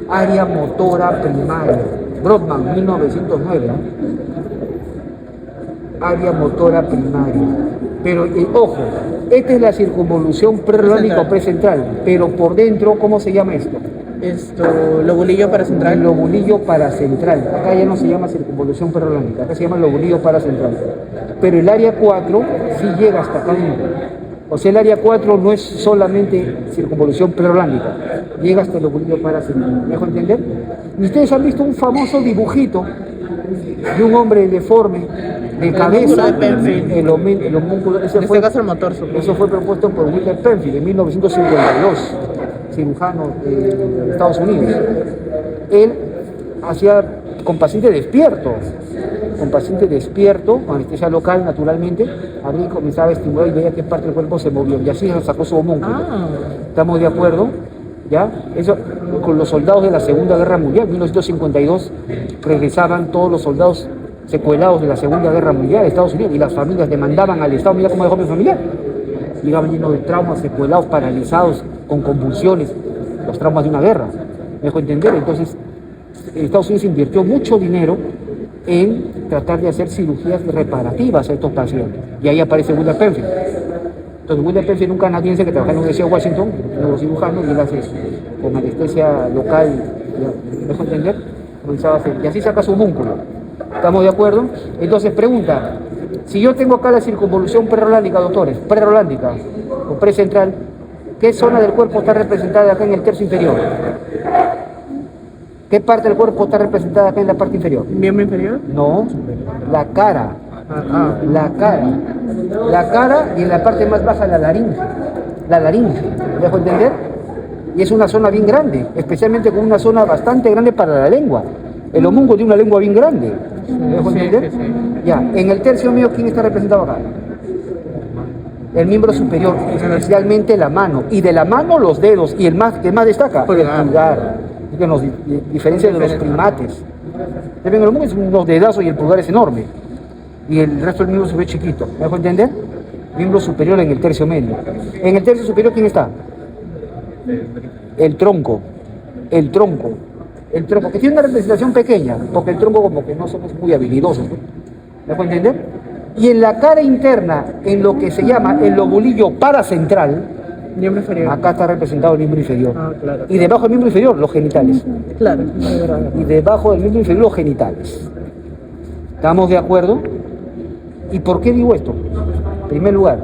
Área motora primaria. Brodmann, 1909. Área motora primaria. Pero, ojo, esta es la circunvolución prerolónica o precentral, pero por dentro, ¿cómo se llama esto? Esto, lobulillo paracentral. El lobulillo paracentral. Acá ya no se llama circunvolución prerolónica, acá se llama lobulillo paracentral. Pero el área 4 sí llega hasta acá adentro. O sea, el área 4 no es solamente circunvolución prerolónica, llega hasta el lobulillo paracentral. ¿Me dejo entender? Y ustedes han visto un famoso dibujito de un hombre deforme, de cabeza, homúnculo de Penfield. el homúnculo, En este caso el motor, supongo. eso fue propuesto por William Penfield en 1952, cirujano de Estados Unidos. Él hacía con pacientes despiertos, con anestesia local naturalmente, abría y comenzaba a estimular y veía qué parte del cuerpo se movió, y así sacó su homúnculo. ¿Estamos de acuerdo? ¿Ya? Eso con los soldados de la Segunda Guerra Mundial, 1952, regresaban todos los soldados secuelados de la Segunda Guerra Mundial de Estados Unidos y las familias demandaban al Estado, mira cómo dejó mi familiar. Llegaban llenos de traumas, secuelados, paralizados, con convulsiones, los traumas de una guerra. ¿Me dejo entender? Entonces, Estados Unidos invirtió mucho dinero en tratar de hacer cirugías reparativas a estos pacientes. Y ahí aparece William Penfield. Entonces, William Penfield, un canadiense que trabaja en la Universidad de Washington, neurocirujano, y él hace eso, con anestesia local, ¿me dejo entender? Y así saca su homúnculo. ¿Estamos de acuerdo? Entonces, pregunta, si yo tengo acá la circunvolución prerolándica, doctores, prerolándica o precentral, ¿qué zona del cuerpo está representada acá en el tercio inferior? ¿Qué parte del cuerpo está representada acá en la parte inferior? ¿Miembro inferior? No, la cara. La cara y en la parte más baja la laringe. ¿Me dejo entender? Y es una zona bien grande, especialmente con una zona bastante grande para la lengua. El homúnculo tiene una lengua bien grande. ¿Me dejo entender? Sí. Ya, en el tercio medio, ¿quién está representado acá? El miembro superior, especialmente la mano. Y de la mano los dedos. Y el más que más destaca, el pulgar. Es que nos diferencia de los primates. El homúnculo es unos dedazos y el pulgar es enorme. Y el resto del miembro se ve chiquito. ¿Me dejo entender? Miembro superior en el tercio medio. En el tercio superior, ¿quién está? El tronco, que tiene una representación pequeña, porque el tronco como que no somos muy habilidosos, ¿no? ¿Me puedo entender? Y en la cara interna, en lo que se llama el lobulillo paracentral, Miembro inferior. acá está representado el miembro inferior. Claro. Y debajo del miembro inferior, los genitales. Claro, de verdad. Y debajo del miembro inferior, los genitales. ¿Estamos de acuerdo? ¿Y por qué digo esto? En primer lugar,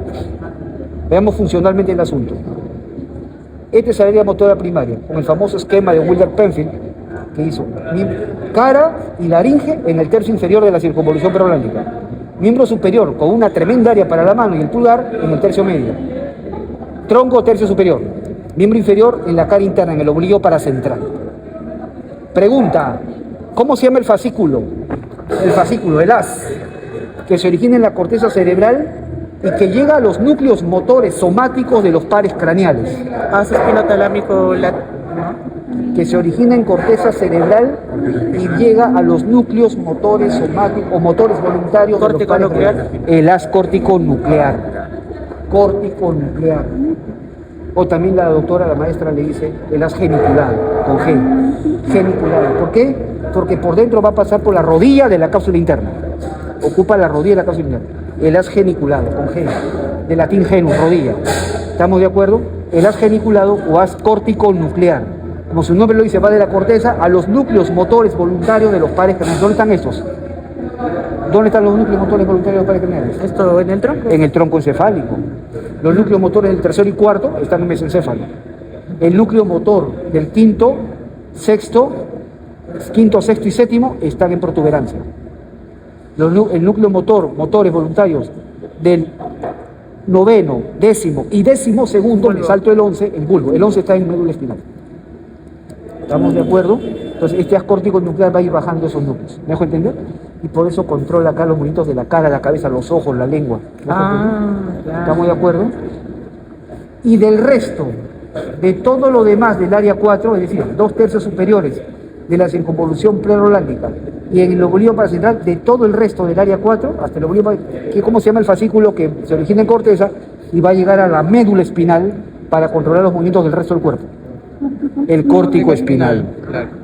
veamos funcionalmente el asunto. Esta es la área motora primaria, con el famoso esquema de William Penfield, que hizo cara y laringe en el tercio inferior de la circunvolución prerolándica. Miembro superior con una tremenda área para la mano y el pulgar en el tercio medio. Tronco tercio superior. Miembro inferior en la cara interna, en el obligo paracentral. Pregunta, ¿cómo se llama el fascículo? El fascículo, el haz, que se origina en la corteza cerebral y que llega a los núcleos motores somáticos de los pares craneales. Haz espinotalámico Que se origina en corteza cerebral y llega a los núcleos motores somáticos o motores voluntarios de los Córtico pares nuclear. craneales. El haz córtico nuclear. Córtico nuclear. O también la doctora, la maestra le dice el haz geniculado, con G. Geniculado. ¿Por qué? Porque por dentro va a pasar por la rodilla de la cápsula interna. Ocupa la rodilla de la cápsula interna. El haz geniculado, con G. De latín genus, rodilla. ¿Estamos de acuerdo? El haz geniculado o haz córtico nuclear. Como su nombre lo dice, va de la corteza a los núcleos motores voluntarios de los pares craneales. ¿Dónde están estos? ¿Dónde están los núcleos motores voluntarios de los pares craneales? ¿Esto en el tronco? En el tronco encefálico. Los núcleos motores del tercero y cuarto están en el mesencéfalo. El núcleo motor del quinto, sexto, sexto y séptimo están en protuberancia. El núcleo motores voluntarios del noveno, décimo y décimo segundo, me salto el 11, el bulbo. El 11 está en médula espinal. ¿Estamos de acuerdo? Entonces este haz córtico nuclear va a ir bajando esos núcleos. ¿Me dejo entender? Y por eso controla acá los movimientos de la cara, la cabeza, los ojos, la lengua. Claro. ¿Estamos de acuerdo? Y del resto, de todo lo demás del área 4, es decir, 2/3 superiores de la circunvolución prerolándica y en el obligo paracentral, de todo el resto del área 4, hasta el obligo, que ¿cómo se llama el fascículo que se origina en corteza y va a llegar a la médula espinal para controlar los movimientos del resto del cuerpo? El córtico espinal.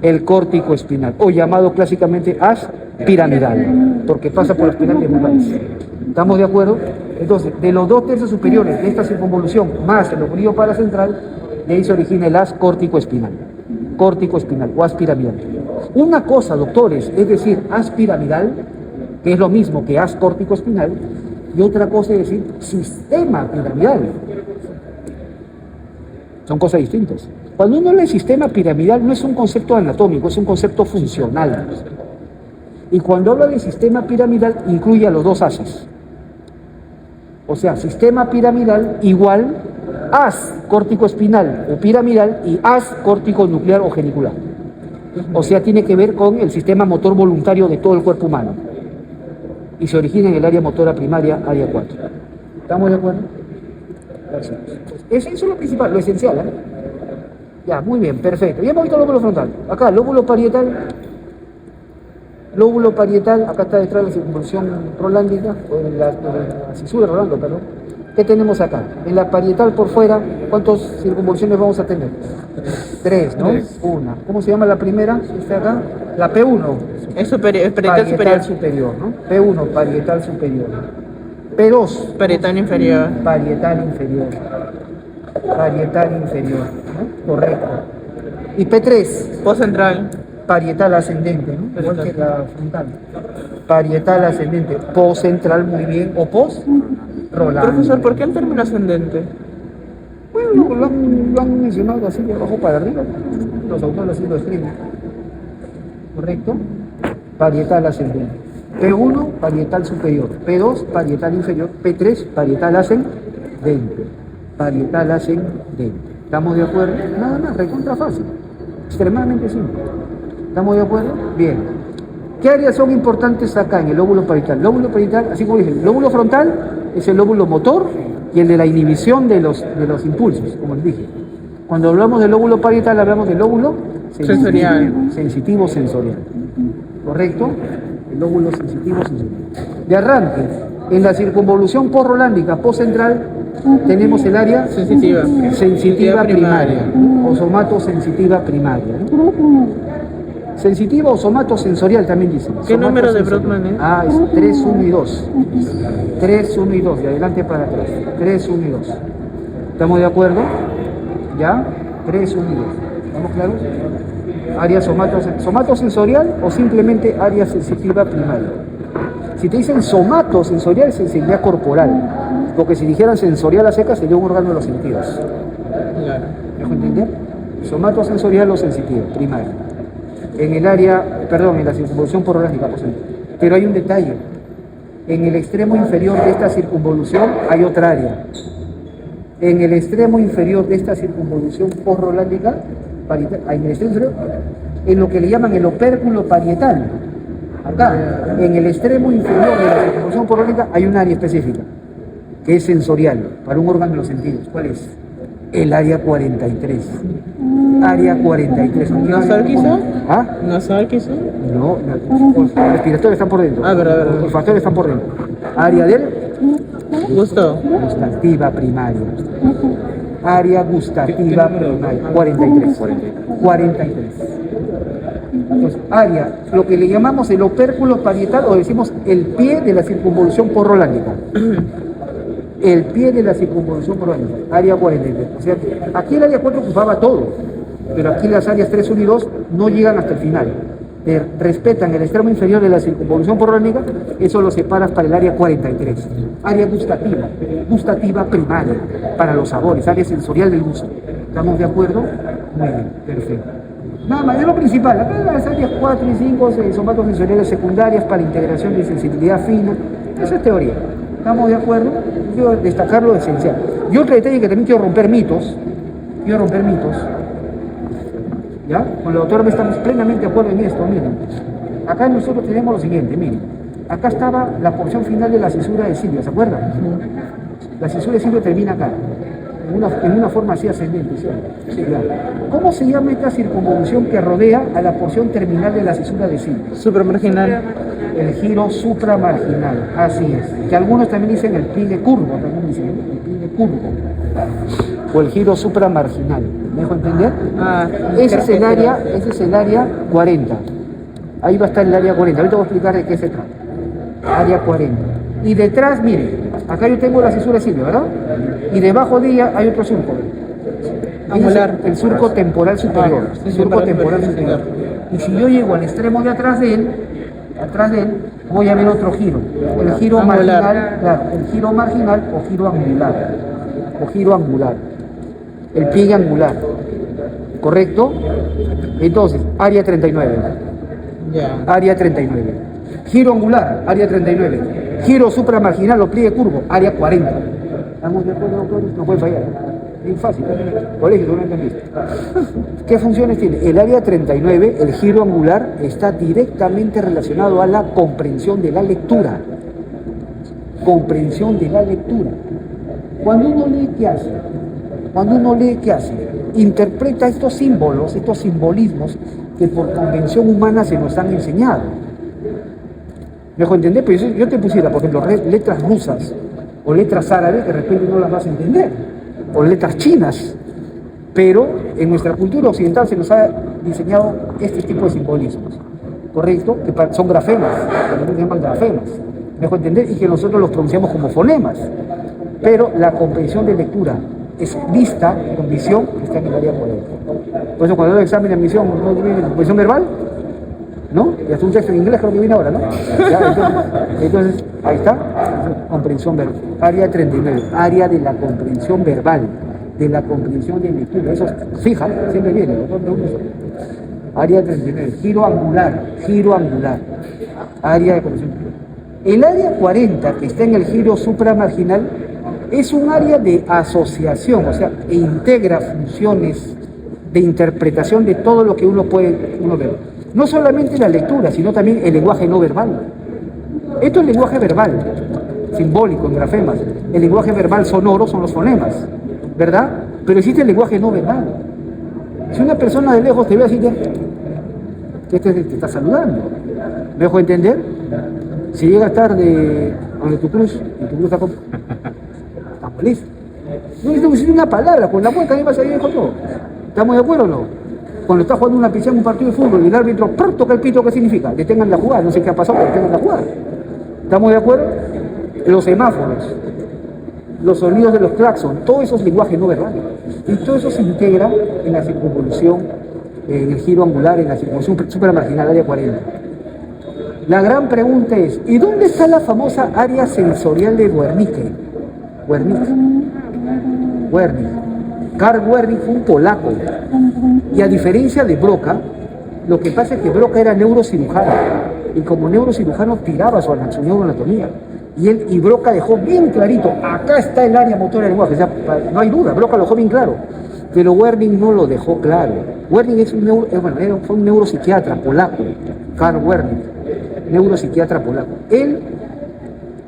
El córtico espinal, o llamado clásicamente haz piramidal, porque pasa por las pirámides vulgares. ¿Estamos de acuerdo? Entonces, de los 2/3 superiores de esta circunvolución más el obligo paracentral, de ahí se origina el haz córtico espinal. Córtico espinal o haz piramidal. Una cosa, doctores, es decir, haz piramidal, que es lo mismo que haz córtico espinal, y otra cosa es decir sistema piramidal. Son cosas distintas. Cuando uno habla de sistema piramidal no es un concepto anatómico, es un concepto funcional. Y cuando habla de sistema piramidal incluye a los dos haces. O sea, sistema piramidal igual haz córtico espinal o piramidal y haz córtico nuclear o genicular. O sea, tiene que ver con el sistema motor voluntario de todo el cuerpo humano. Y se origina en el área motora primaria, área 4. ¿Estamos de acuerdo? Eso es lo principal, lo esencial, ¿eh? Ya, muy bien, perfecto. Ya hemos visto el lóbulo frontal. Acá, lóbulo parietal. Lóbulo parietal, acá está detrás de la circunvolución rolándica, o de la cisura rolando, perdón. ¿Qué tenemos acá? En la parietal por fuera, ¿cuántas circunvoluciones vamos a tener? 3, ¿no? Una. ¿Cómo se llama la primera? ¿Está acá? La P1. Es parietal superior. ¿No? P1, parietal superior. P2. Parietal inferior. Parietal inferior. Parietal inferior, ¿no? Correcto. Y P3. Postcentral. Parietal ascendente, ¿no? Igual que la frontal. Parietal ascendente. Postcentral, muy bien. O post-rolante. Profesor, ¿por qué el término ascendente? Bueno, lo han mencionado así de abajo para arriba. Los autores así lo escriben. ¿Correcto? Parietal ascendente. P1, parietal superior. P2, parietal inferior. P3, parietal ascendente. Parietal ascendente. ¿Estamos de acuerdo? Nada más, recontra fácil. Extremadamente simple. ¿Estamos de acuerdo? Bien. ¿Qué áreas son importantes acá en el lóbulo parietal? Lóbulo parietal, así como dije, el lóbulo frontal es el lóbulo motor y el de la inhibición de los impulsos, como les dije. Cuando hablamos del lóbulo parietal hablamos del lóbulo Sensorial. Sensitivo sensorial. ¿Correcto? El lóbulo sensitivo sensorial. De arranque, en la circunvolución postrolándica postcentral tenemos el área sensitiva primaria o somatosensitiva primaria, ¿no? Sensitiva o somatosensorial también dicen. ¿Qué número de Brodmann es? Ah, es 3, 1 y 2. 3, 1 y 2, de adelante para atrás. 3, 1 y 2. ¿Estamos de acuerdo? ¿Ya? 3, 1 y 2. ¿Estamos claros? Área somatosensorial o simplemente área sensitiva primaria. Si te dicen somatosensorial, es sensibilidad corporal. Porque si dijeran sensorial a seca, sería un órgano de los sentidos. Claro. ¿Me dejo entender? Somatosensorial o sensitivo, primario. En el área, perdón, en la circunvolución porolángica, pero hay un detalle. En el extremo inferior de esta circunvolución hay otra área. En el extremo inferior de esta circunvolución postrolándica, en el extremo inferior, en lo que le llaman el opérculo parietal. Acá, en el extremo inferior de la circunvolución postrolándica hay un área específica, que es sensorial, para un órgano de los sentidos. ¿Cuál es? El área 43. Área 43. ¿Nasal quizá? ¿Ah? ¿Nasal quizá? No, los respiratorios están por dentro. Verdad. Los olfatorios están por dentro. Área del Gusto. gustativa primaria. Área gustativa primaria. 43. 43. Entonces, área, lo que le llamamos el opérculo parietal, o decimos el pie de la circunvolución porrolándica. El pie de la circunvolución porrolándica, área 43. O sea, aquí el área 4 ocupaba todo, pero aquí las áreas 3, 1 y 2 no llegan hasta el final. Respetan el extremo inferior de la circunvolución porrolándica, eso lo separas para el área 43. Área gustativa, gustativa primaria, para los sabores, área sensorial del gusto. ¿Estamos de acuerdo? Muy bien, perfecto. Nada más, es lo principal. Acá las áreas 4 y 5 son datos sensoriales secundarias para integración de sensibilidad fina. Esa es teoría. ¿Estamos de acuerdo? Quiero destacar lo esencial. Y otro detalle que también quiero romper mitos. ¿Ya? Con la doctora estamos plenamente de acuerdo en esto, miren. Acá nosotros tenemos lo siguiente, miren. Acá estaba la porción final de la cisura de Silvia, ¿se acuerdan? La cisura de Silvia termina acá, en una forma así ascendente, ¿sí? Sí, claro. ¿Cómo se llama esta circunvolución que rodea a la porción terminal de la cisura de Silvia? Supramarginal. El giro supramarginal, así es. Que algunos también dicen el pliegue curvo, también dicen el pliegue curvo. O el giro supramarginal. ¿Me dejo entender? Ese es el área 40. Ahí va a estar el área 40. Ahorita voy a explicar de qué se trata. Área 40. Y detrás, miren, acá yo tengo la cisura de Silvia, ¿verdad? Y debajo de ella hay otro surco. Angular. El surco temporal superior. El surco temporal superior. Y si yo llego al extremo de atrás de él, voy a ver otro giro. El giro marginal, claro, el giro marginal o giro angular. El pliegue angular. ¿Correcto? Entonces, área 39. Ya. Área 39. Giro angular, área 39. Giro supramarginal o pliegue curvo, área 40. ¿Estamos de acuerdo, doctores? No puede fallar. Es fácil. Colegio, tú no entendiste. ¿Qué funciones tiene? El área 39, el giro angular, está directamente relacionado a la comprensión de la lectura. Comprensión de la lectura. Cuando uno lee, ¿qué hace? Interpreta estos símbolos, estos simbolismos que por convención humana se nos han enseñado. ¿Me dejo entender? Pues yo te pusiera, por ejemplo, letras rusas o letras árabes, de repente no las vas a entender, o letras chinas, pero en nuestra cultura occidental se nos ha diseñado este tipo de simbolismos, ¿correcto? Que son grafemas, que se llaman grafemas, ¿me dejo entender? Y que nosotros los pronunciamos como fonemas, pero la comprensión de lectura es vista con visión que está en el área 40. Por eso cuando doy examen de admisión, ¿no viene comprensión verbal? ¿No? Y hasta un texto en inglés creo que viene ahora, ¿no? ¿Ya? Entonces, ahí está, comprensión verbal. Área 39, área de la comprensión verbal, de la comprensión de lectura. Eso fija, siempre viene, ¿no? Área 39, giro angular, área de comprensión. El área 40, que está en el giro supramarginal, es un área de asociación, o sea, integra funciones de interpretación de todo lo que uno ver. No solamente la lectura, sino también el lenguaje no verbal. Esto es lenguaje verbal, simbólico, en grafemas. El lenguaje verbal sonoro son los fonemas, ¿verdad? Pero existe el lenguaje no verbal. Si una persona de lejos te ve así, te está saludando. ¿Me dejo entender? Si llega tarde donde tu cruz, y tu cruz está molesto. No necesito decir una palabra, con la mueca ahí vas a ir con todo. ¿Estamos de acuerdo o no? Cuando está jugando una piscina en un partido de fútbol y el árbitro toca el pito, ¿qué significa? Detengan la jugada, no sé qué ha pasado, pero detengan la jugada. ¿Estamos de acuerdo? Los semáforos, los sonidos de los claxons, todo eso es lenguaje no verbal. Y todo eso se integra en la circunvolución, en el giro angular, en la circunvolución supramarginal, área 40. La gran pregunta es, ¿y dónde está la famosa área sensorial de Wernicke? Karl Wernicke fue un polaco. Y a diferencia de Broca, lo que pasa es que Broca era neurocirujano. Y como neurocirujano tiraba su neuroanatomía. Y Broca dejó bien clarito, acá está el área motora del lenguaje, o sea, no hay duda, Broca lo dejó bien claro, pero Wernicke no lo dejó claro. Wernicke es fue un neuropsiquiatra polaco, Karl Wernicke, neuropsiquiatra polaco. Él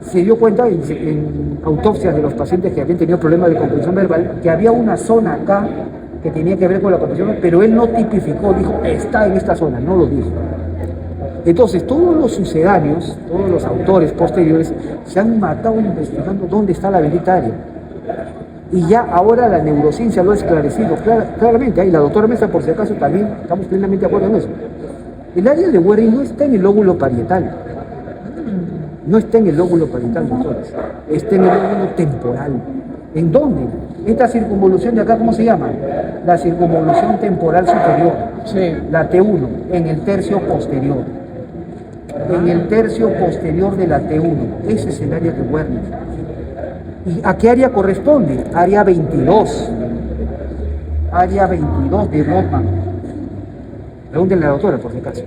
se dio cuenta en autopsias de los pacientes que habían tenido problemas de comprensión verbal, que había una zona acá que tenía que ver con la comprensión, pero él no tipificó, dijo, está en esta zona, no lo dijo. Entonces, todos los sucedáneos, todos los autores posteriores, se han matado investigando dónde está la bendita área. Y ya ahora la neurociencia lo ha esclarecido claramente. Ahí la doctora Mesa, por si acaso, también estamos plenamente de acuerdo en eso. El área de Wernicke no está en el lóbulo parietal. No está en el lóbulo parietal, doctores. Está en el lóbulo temporal. ¿En dónde? Esta circunvolución de acá, ¿cómo se llama? La circunvolución temporal superior. Sí. La T1, en el tercio posterior. En el tercio posterior de la T1. Ese es el área de Wernicke. ¿Y a qué área corresponde? Área 22. Área 22 de Brodmann. Pregúntenle a la doctora, por si acaso.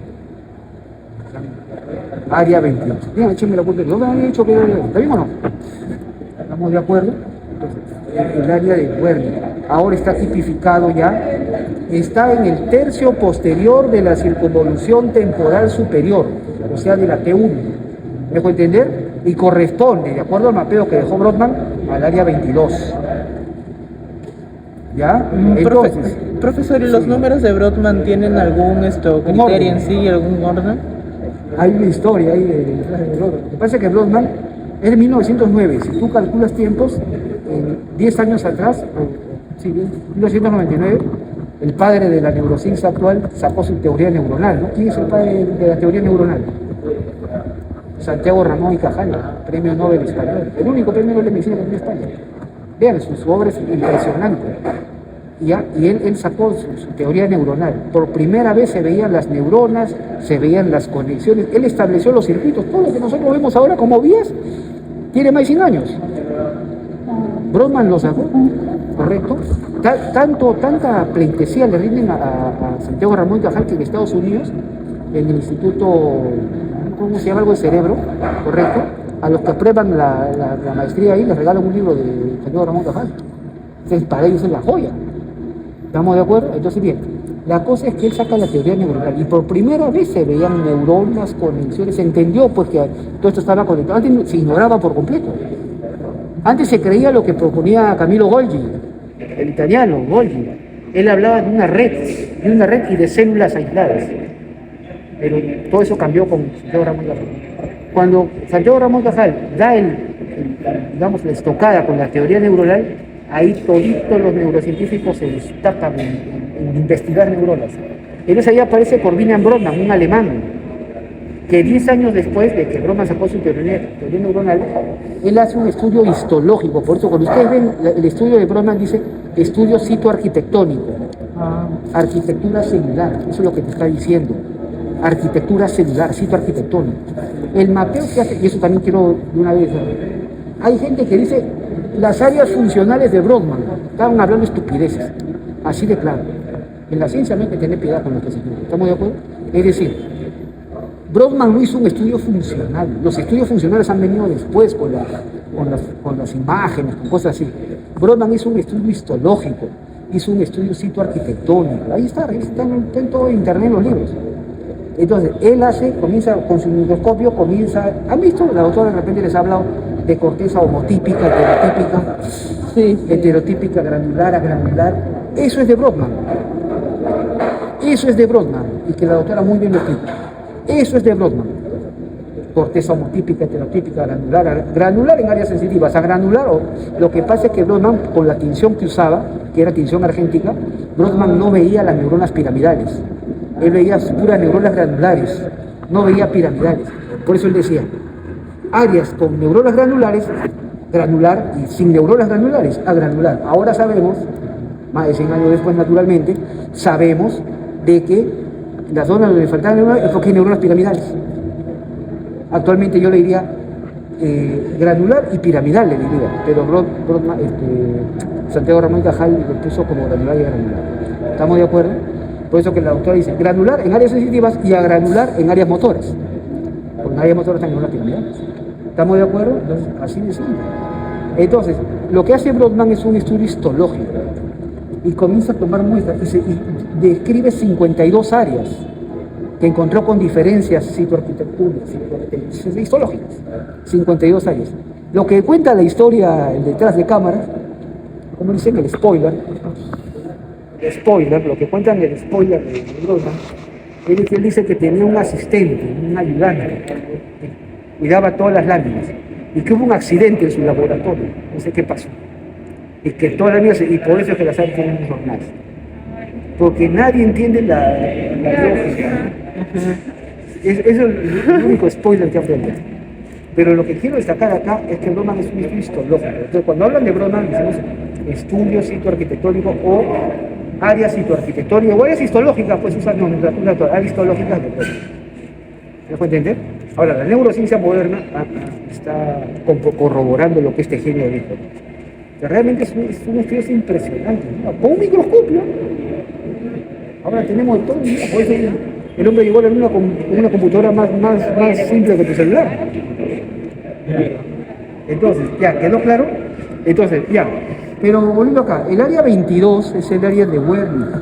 Área 22. Bien, échenme la culpa. ¿No me han dicho que está bien o no? ¿Estamos de acuerdo? Entonces, el área de Wernicke ahora está tipificado ya. Está en el tercio posterior de la circunvolución temporal superior, o sea, de la T1. ¿Me dejo entender? Y corresponde, de acuerdo al mapeo que dejó Brodmann, al área 22. ¿Ya? Entonces, Profesor, ¿y los números de Brodmann tienen algún criterio en sí, algún orden? Hay una historia ahí de Brodmann. Lo que pasa es que Brodmann es de 1909. Si tú calculas tiempos, 10 años atrás, sí, 1999, el padre de la neurociencia actual sacó su teoría neuronal, ¿no? ¿Quién es el padre de la teoría neuronal? Santiago Ramón y Cajal, premio Nobel español, el único premio Nobel de medicina que tiene España. Vean, su obra es impresionante. Y él sacó su teoría neuronal. Por primera vez se veían las neuronas, se veían las conexiones. Él estableció los circuitos. Todo lo que nosotros vemos ahora como vías tiene más de 100 años. Brodmann lo sacó, ¿correcto? Tanta pleitesía le rinden a Santiago Ramón y Cajal que en Estados Unidos, en el Instituto, ¿cómo se llama? Algo de cerebro, ¿correcto? A los que aprueban la maestría ahí les regalan un libro de Santiago Ramón y Cajal. Entonces, para ellos es la joya. ¿Estamos de acuerdo? Entonces, bien, la cosa es que él saca la teoría neuronal y por primera vez se veían neuronas, conexiones, se entendió pues que todo esto estaba conectado. Antes se ignoraba por completo. Antes se creía lo que proponía Camillo Golgi, el italiano, Golgi. Él hablaba de una red y de células aisladas. Pero todo eso cambió con Santiago Ramón y Cajal. Cuando Santiago Ramón y Cajal da la estocada con la teoría neuronal, ahí toditos los neurocientíficos se destapan en investigar neuronas. Entonces ahí aparece Corbinian Brodmann, un alemán, que 10 años después de que Brodmann sacó su teoría neuronal, él hace un estudio histológico. Por eso cuando ustedes ven el estudio de Brodmann dice estudio citoarquitectónico, arquitectura celular, eso es lo que te está diciendo, arquitectura celular, citoarquitectónico. El mapeo que hace, y eso también quiero de una vez, hay gente que dice las áreas funcionales de Brodmann, estaban hablando estupideces, así de claro. En la ciencia no hay que tener piedad con lo que se dice, ¿estamos de acuerdo? Es decir, Brodmann no hizo un estudio funcional. Los estudios funcionales han venido después con las imágenes, con cosas así. Brodmann hizo un estudio histológico, hizo un estudio citoarquitectónico. Ahí está en todo internet en los libros. Entonces, él comienza con su microscopio, ¿han visto? La doctora de repente les ha hablado de corteza homotípica, heterotípica, Sí. heterotípica, granular, agranular. Eso es de Brodmann. Eso es de Brodmann. Y que la doctora muy bien lo explica. Eso es de Brodmann. Corteza homotípica, heterotípica, granular en áreas sensitivas. A granular, lo que pasa es que Brodmann, con la tinción que usaba, que era tinción argéntica, Brodmann no veía las neuronas piramidales. Él veía puras neuronas granulares, no veía piramidales. Por eso él decía, áreas con neuronas granulares, granular, y sin neuronas granulares, a granular. Ahora sabemos, más de 100 años después naturalmente, sabemos de que la zona donde faltaban neuronas es porque hay neuronas piramidales. Actualmente yo le diría granular y piramidal, le diría, pero Santiago Ramón y Cajal lo puso como granular y granular. ¿Estamos de acuerdo? Por eso que la doctora dice granular en áreas sensitivas y agranular en áreas motoras. Porque en áreas motoras están neuronas piramidales. ¿Estamos de acuerdo? Entonces, así de simple. Entonces, lo que hace Brodmann es un estudio histológico y comienza a tomar muestras y describe 52 áreas que encontró con diferencias citoarquitectónicas, histológicas, 52 áreas. Lo que cuenta la historia detrás de cámaras, como dicen el spoiler, lo que cuentan el spoiler de Brodmann, él dice que tenía un asistente, un ayudante, que cuidaba todas las láminas, y que hubo un accidente en su laboratorio, no sé qué pasó, y que todas las láminas, y por eso es que las áreas tienen un jornal, porque nadie entiende la lógica. Eso es el único spoiler que aprende. Pero lo que quiero destacar acá es que Brodmann es un estudio histológico. Entonces, cuando hablan de Brodmann, decimos estudio citoarquitectónico o área citoarquitectónica o áreas histológicas, pues usan nomenclatura actual, áreas histológicas de todo. ¿Me puede entender? Ahora, la neurociencia moderna está corroborando lo que este genio dijo. Que realmente es un estudio impresionante, ¿no? Con un microscopio. Ahora tenemos todo, ¿no? Por eso el hombre llegó a la luna con una computadora más simple que tu celular. Entonces, ya, ¿quedó claro? Entonces, ya. Pero volviendo acá, el área 22 es el área de Wernicke,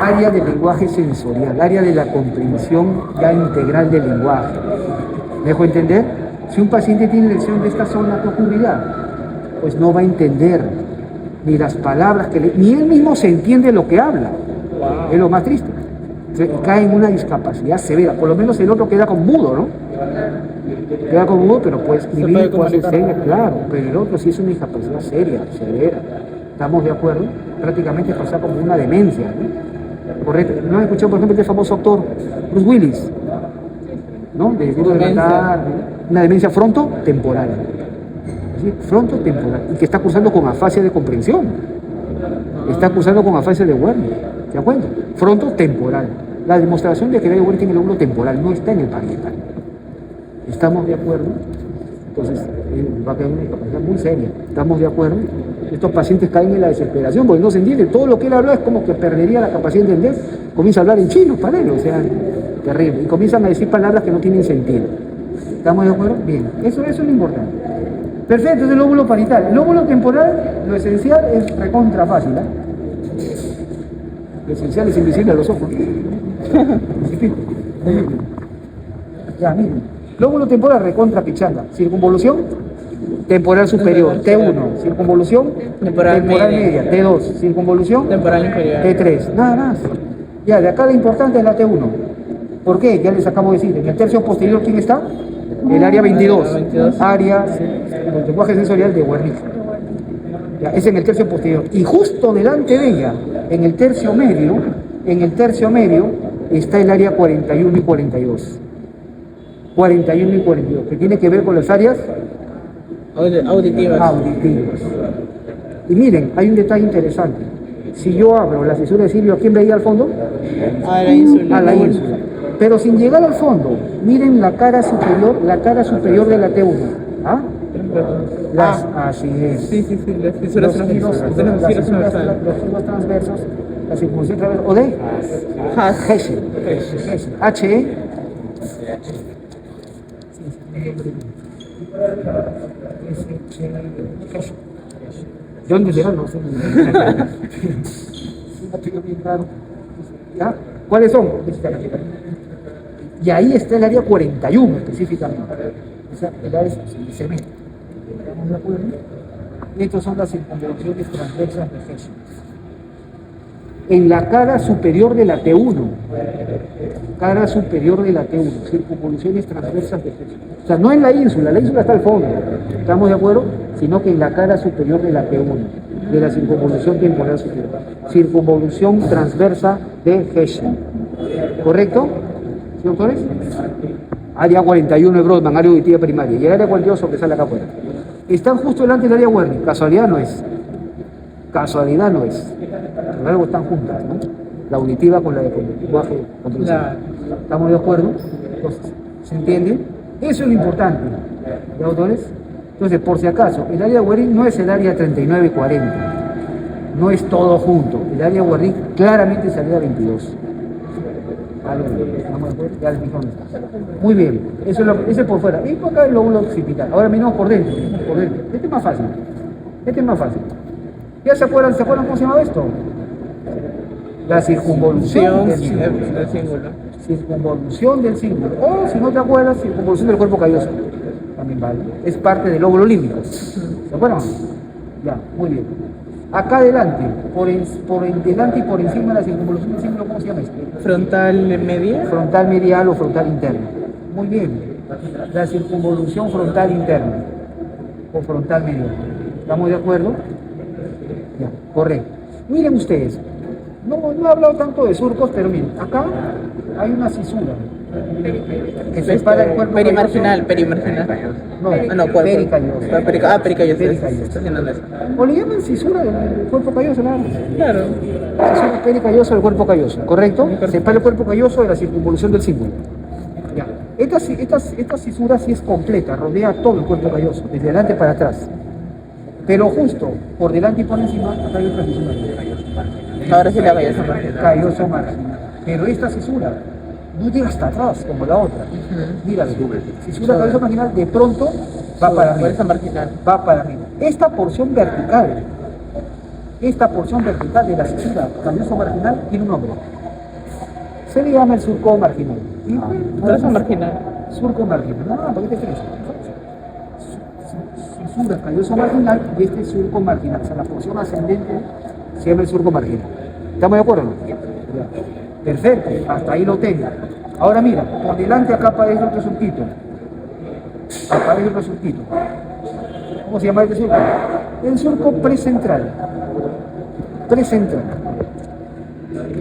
área del lenguaje sensorial, área de la comprensión ya integral del lenguaje. ¿Me dejo entender? Si un paciente tiene lesión de esta zona, ¿qué ocurrirá? Pues no va a entender ni las palabras ni él mismo se entiende lo que habla. Wow. Es lo más triste. Cae en una discapacidad severa. Por lo menos el otro queda con mudo, ¿no? Queda con mudo, pero puede escribir, puede hacer señas, claro. Pero el otro sí es una discapacidad seria, severa. ¿Estamos de acuerdo? Prácticamente pasa como una demencia, ¿no? Correcto. ¿No has escuchado, por ejemplo, este famoso actor Bruce Willis? ¿No? De Duro de Matar, una demencia frontotemporal. ¿Sí? Frontotemporal. Y que está cursando con afasia de comprensión. Está cursando con afasia de Wernicke. ¿Se da cuenta? Frontotemporal. La demostración de que el área Wernicke en el lóbulo temporal no está en el parietal. ¿Estamos de acuerdo? Entonces, va a quedar una discapacidad muy seria. ¿Estamos de acuerdo? Estos pacientes caen en la desesperación porque no se entiende. Todo lo que él habla es como que perdería la capacidad de entender. Comienza a hablar en chino para él, o sea, terrible. Y comienzan a decir palabras que no tienen sentido. ¿Estamos de acuerdo? Bien. Eso es lo importante. Perfecto, es el lóbulo parietal. El lóbulo temporal, lo esencial es recontra fácil, ¿eh? Lo esencial es invisible a los ojos. Ya, miren. Lóbulo temporal recontra pichanga. Circunvolución temporal superior, T1. Circunvolución temporal media, T2. Circunvolución temporal inferior, T3. Nada más. Ya, de acá lo importante es la T1. ¿Por qué? Ya les acabo de decir. En el tercio posterior, ¿quién está? El área 22. Área del lenguaje sensorial de Wernicke. Ya, es en el tercio posterior. Y justo delante de ella, en el tercio medio, está el área 41 y 42. 41 y 42, que tiene que ver con las áreas auditivas. Y miren, hay un detalle interesante. Si yo abro la fisura de Silvio, ¿a quién veía al fondo? A la ínsula. A la ínsula. Pero sin llegar al fondo, miren la cara superior de la T1. ¿Ah? Así es. Sí, las fisuras transversales. Los giros transversos, la circunvolución transversal, o de Hessel. H-E. ¿De dónde será? No sé. ¿Ya? ¿Cuáles son? Y ahí está el área 41 específicamente. El área es cemento. ¿Estamos de acuerdo? Estas son las circunvoluciones transversas de Hessel. En la cara superior de la T1, circunvoluciones transversas de Hessel. O sea, no en la ínsula está al fondo, ¿estamos de acuerdo? Sino que en la cara superior de la T1, de la circunvolución temporal superior. Circunvolución transversa de Hessel. ¿Correcto? ¿Sí, doctores? Área 41 de Brodmann, área auditiva primaria. Y el área 42 sobresale acá afuera. Están justo delante del área Wernicke. Casualidad no es. Por algo están juntas, ¿no? La auditiva con la de lenguaje comprensible. ¿Estamos de acuerdo? Entonces, ¿se entiende? Eso es lo importante, ¿ya, doctores? Entonces, por si acaso, el área de Wernicke no es el área 39 y 40. No es todo junto. El área de Wernicke claramente es el área 22. Vamos a ver, ya les dije dónde está. Muy bien, eso es ese es por fuera. Y por acá el lóbulo occipital. Ahora miramos por dentro, por dentro. Este es más fácil. Este es más fácil. ¿Ya se acuerdan cómo se llamaba esto? La circunvolución del cíngulo. Circunvolución del cíngulo. O si no te acuerdas, circunvolución del cuerpo calloso. También vale. Es parte del lóbulo límbico. ¿Se acuerdan? Ya, muy bien. Acá adelante, por delante y por encima de la circunvolución del cíngulo, ¿cómo se llama esto? Frontal media. Frontal medial o frontal interno. Muy bien. La circunvolución frontal interna o frontal medial. ¿Estamos de acuerdo? Ya, correcto. Miren ustedes, no he hablado tanto de surcos, pero miren, acá hay una fisura que separa el cuerpo Perimarginal. No, ¿cuál? pericalloso. Pericalloso. Pericalloso. Está haciendo eso. O le llaman fisura del cuerpo calloso, nada más. Claro. Fisura pericallosa del cuerpo calloso, ¿correcto? Separa el cuerpo calloso de la circunvolución del cíngulo. Ya. Esta fisura sí es completa, rodea todo el cuerpo calloso, desde adelante para atrás. Pero justo por delante y por encima, acá hay otra fisura. Ahora sí la calloso marginal. Calloso marginal. Pero esta fisura no llega hasta atrás como la otra. Mira, fisura calloso marginal de pronto va para arriba. Marginal. Va para arriba. Esta porción vertical de la fisura calloso marginal tiene un nombre. Se le llama el surco marginal. Calloso marginal. Surco marginal. No, ¿por qué te crees? Fisura calloso marginal y este es surco marginal. O sea, la porción ascendente se llama el surco marginal. ¿Estamos de acuerdo? Ya. Perfecto, hasta ahí lo tengo. Ahora mira, por delante acá aparece otro surquito. ¿Cómo se llama este surco? El surco precentral.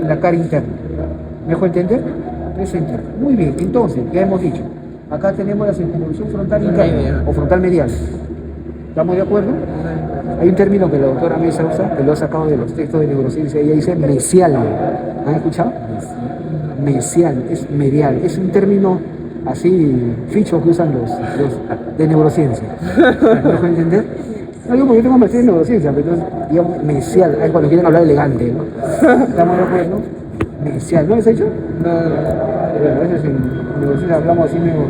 En la cara interna. ¿Me dejo entender? Precentral. Muy bien, entonces, ya hemos dicho. Acá tenemos la circunvolución frontal interna o frontal medial. ¿Estamos de acuerdo? Hay un término que la doctora Mesa usa, que lo ha sacado de los textos de neurociencia, ella dice mesial. ¿Han escuchado? Mesial, es medial. Es un término así, ficho que usan los de neurociencia. ¿Me dejo entender? No, yo tengo maestría en neurociencia, pero entonces, digamos, mesial, es cuando quieren hablar elegante, ¿no? ¿Estamos de acuerdo? Mesial, ¿no les he dicho? No. Bueno, a veces en neurociencia hablamos así mismo,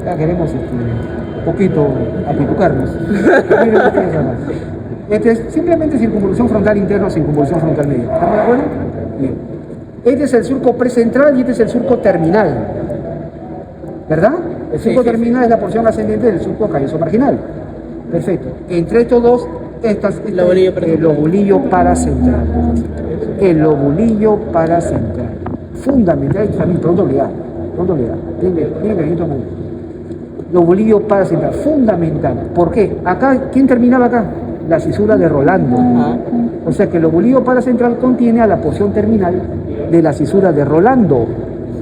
ya queremos un poquito apitucarnos. Este es simplemente circunvolución frontal interna o circunvolución frontal media. ¿Estamos de acuerdo? Bien. Este es el surco precentral y este es el surco terminal. ¿Verdad? El surco terminal es la porción ascendente del surco calloso marginal. Perfecto. Entre estos dos, el lobulillo paracentral. El lobulillo paracentral. Fundamental, también pronto le da. Tiene que ir todo el mundo. Lobulillo paracentral, fundamental. ¿Por qué? Acá, ¿quién terminaba acá? La fisura de Rolando. O sea que el lobulillo paracentral contiene a la porción terminal de la fisura de Rolando.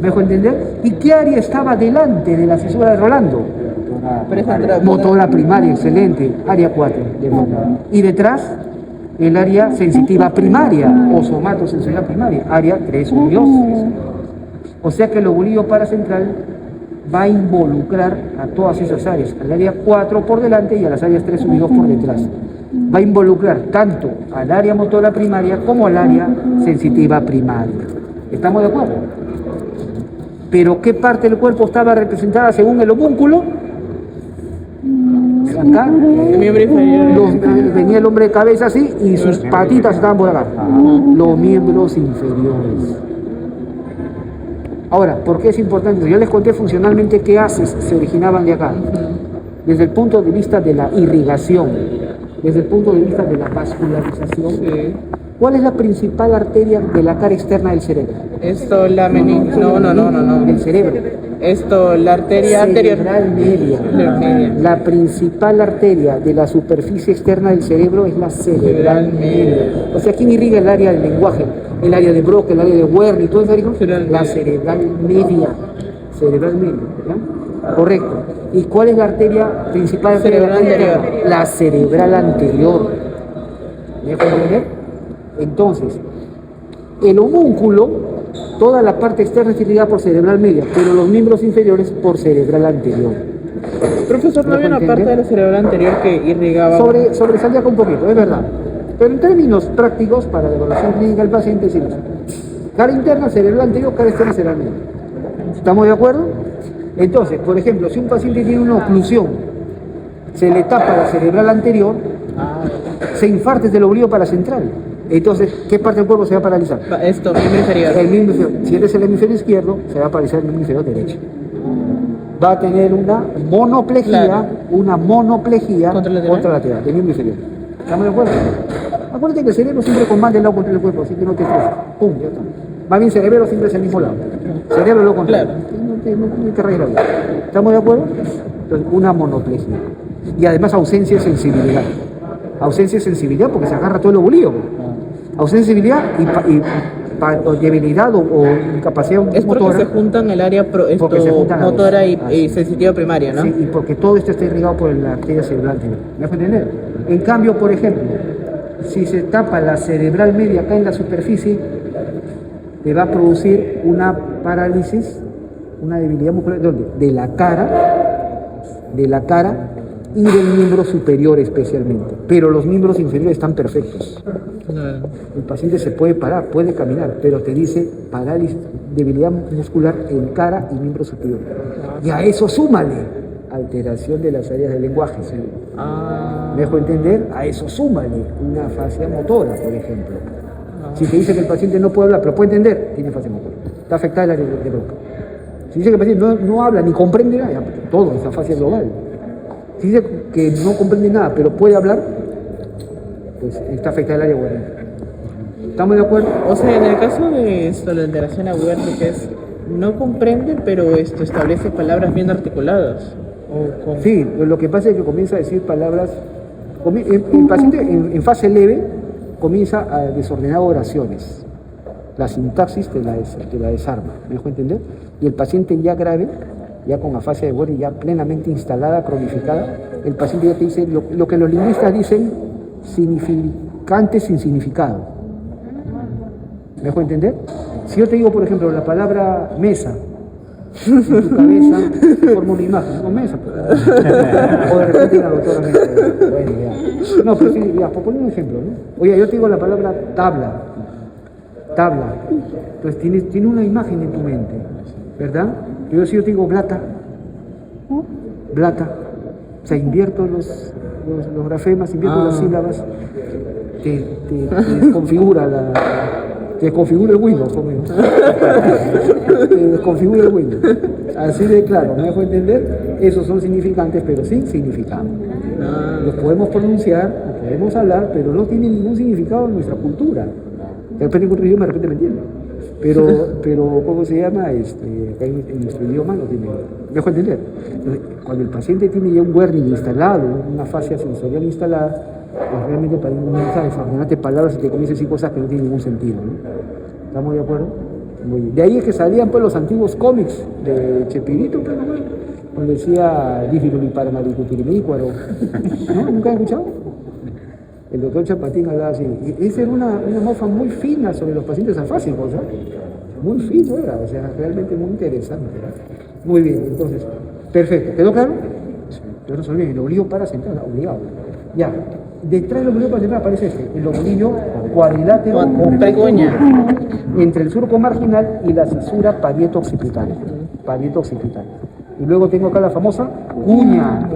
¿Me dejo entender? ¿Y qué área estaba delante de la fisura de Rolando? Motora primaria, excelente. Área 4. Y detrás, el área sensitiva primaria o somatosensorial primaria. Área 3 y 2. O sea que el lobulillo paracentral va a involucrar a todas esas áreas, al área 4 por delante y a las áreas 3 y 2 por detrás. Va a involucrar tanto al área motora primaria como al área sensitiva primaria. ¿Estamos de acuerdo? Pero ¿qué parte del cuerpo estaba representada según el homúnculo? Acá, venía el hombre de cabeza así y sus patitas estaban por acá. Los miembros inferiores. Ahora, ¿por qué es importante? Yo les conté funcionalmente qué haces se originaban de acá. Desde el punto de vista de la irrigación, desde el punto de vista de la vascularización. ¿Cuál es la principal arteria de la cara externa del cerebro? Esto, la meninge. No. Del cerebro. Esto, la arteria anterior. Cerebral media. La principal arteria de la superficie externa del cerebro es la cerebral media. O sea, ¿quién irriga el área del lenguaje? El área de Broca, el área de Wernicke, ¿todo eso? La cerebral media. Cerebral media, ¿ya? Correcto. ¿Y cuál es la arteria principal? Cerebral anterior. La cerebral anterior. ¿Me dejo entender? Entonces, el homúnculo, toda la parte externa está irrigada por cerebral media, pero los miembros inferiores por cerebral anterior. Profesor, ¿no había una parte de la cerebral anterior que irrigaba? Sobresalía con un poquito, es verdad. Pero en términos prácticos, para la evaluación clínica del paciente, sí. cara interna, cerebral anterior, cara externa, cerebral medio. ¿Estamos de acuerdo? Entonces, por ejemplo, si un paciente tiene una oclusión, se le tapa la cerebral anterior, se infarta del oblicuo paracentral. Entonces, ¿qué parte del cuerpo se va a paralizar? Esto, miembro inferior. El miembro inferior. Si eres el hemisferio izquierdo, se va a paralizar el miembro inferior derecho. Va a tener una monoplejía, Claro. contralateral, del miembro inferior. ¿Estamos de acuerdo? Acuérdate que el cerebro siempre comanda el lado contra el cuerpo, así que no te estreses. Pum, ya está. Más bien cerebro siempre es el mismo lado. Cerebro lo contrario. Claro. No te rayes la vida. ¿Estamos de acuerdo? Entonces, una monoplejía. Y además ausencia de sensibilidad. Ausencia de sensibilidad porque se agarra todo el oblicuo. Ausencia de sensibilidad o debilidad o incapacidad Es porque motora. se juntan el área Porque se juntan las motora dos. y Así. sensitiva primaria, ¿no? Sí, y porque todo esto está irrigado por la arteria cerebral anterior. ¿Me dejo entender? En cambio, por ejemplo, si se tapa la cerebral media acá en la superficie, te va a producir una parálisis, una debilidad muscular, ¿dónde? De la cara y del miembro superior especialmente. Pero los miembros inferiores están perfectos. Claro. El paciente se puede parar, puede caminar, pero te dice parálisis, debilidad muscular en cara y miembro superior. Y a eso súmale alteración de las áreas del lenguaje. ¿Sí? ¿Me dejo entender? A eso súmale una fascia motora, por ejemplo. Si te dice que el paciente no puede hablar, pero puede entender, tiene fascia motora. Está afectada el área de boca. Si dice que el paciente no habla ni comprende nada, todo, esa fascia global. Si dice que no comprende nada, pero puede hablar, pues está afectada el área guardiana. ¿Estamos de acuerdo? O sea, en el caso de esto, la alteración aguda, que es, no comprende, pero esto establece palabras bien articuladas. O con... Sí, lo que pasa es que comienza a decir palabras. El paciente en fase leve comienza a desordenar oraciones. La sintaxis te la desarma, ¿me dejo entender? Y el paciente ya grave, ya con afasia de Wernicke ya plenamente instalada, cronificada, el paciente ya te dice lo que los lingüistas dicen, significante sin significado. ¿Me dejo entender? Si yo te digo, por ejemplo, la palabra mesa, en tu cabeza forma una imagen, no mesa, pues. O de repente la doctora mesa. Bueno, ya. No, pero sí, ya, por poner un ejemplo, ¿no? Oye, yo te digo la palabra tabla. Entonces tiene una imagen en tu mente, ¿verdad? Pero si yo te digo blata, o sea, invierto los grafemas, invierto las sílabas, te desconfigura te desconfigura el Windows, conmigo. Te desconfigura el Windows. Así de claro, ¿me dejo entender? Esos son significantes, pero sin significado. Los podemos pronunciar, los podemos hablar, pero no tienen ningún significado en nuestra cultura. De repente en otro idioma, de repente me entienden. Pero ¿cómo se llama? En nuestro idioma no tiene. ¿Me dejo entender? Entonces, cuando el paciente tiene ya un Wernicke instalado, una fascia sensorial instalada, pues realmente para comienza a desordenarte palabras y te comienza a decir cosas que no tienen ningún sentido, ¿no? ¿Estamos de acuerdo? Muy bien. De ahí es que salían pues los antiguos cómics de Chespirito, pues, ¿no? Cuando decía Difiruli Paramaricuturimícuaro. ¿No? ¿Nunca has escuchado? El doctor Chapatín hablaba así. Y esa era una mofa muy fina sobre los pacientes afásicos, ¿eh? Muy fino era, o sea, realmente muy interesante, ¿eh? Muy bien, entonces, perfecto. ¿Quedó claro? Pero no se olviden, el oblicuo paracentral, obligado. Ya, detrás del oblicuo paracentral aparece el oblicuo cuadrilátero Con pegoña. entre el surco marginal y la cisura parieto-occipital. Y luego tengo acá la famosa cuña,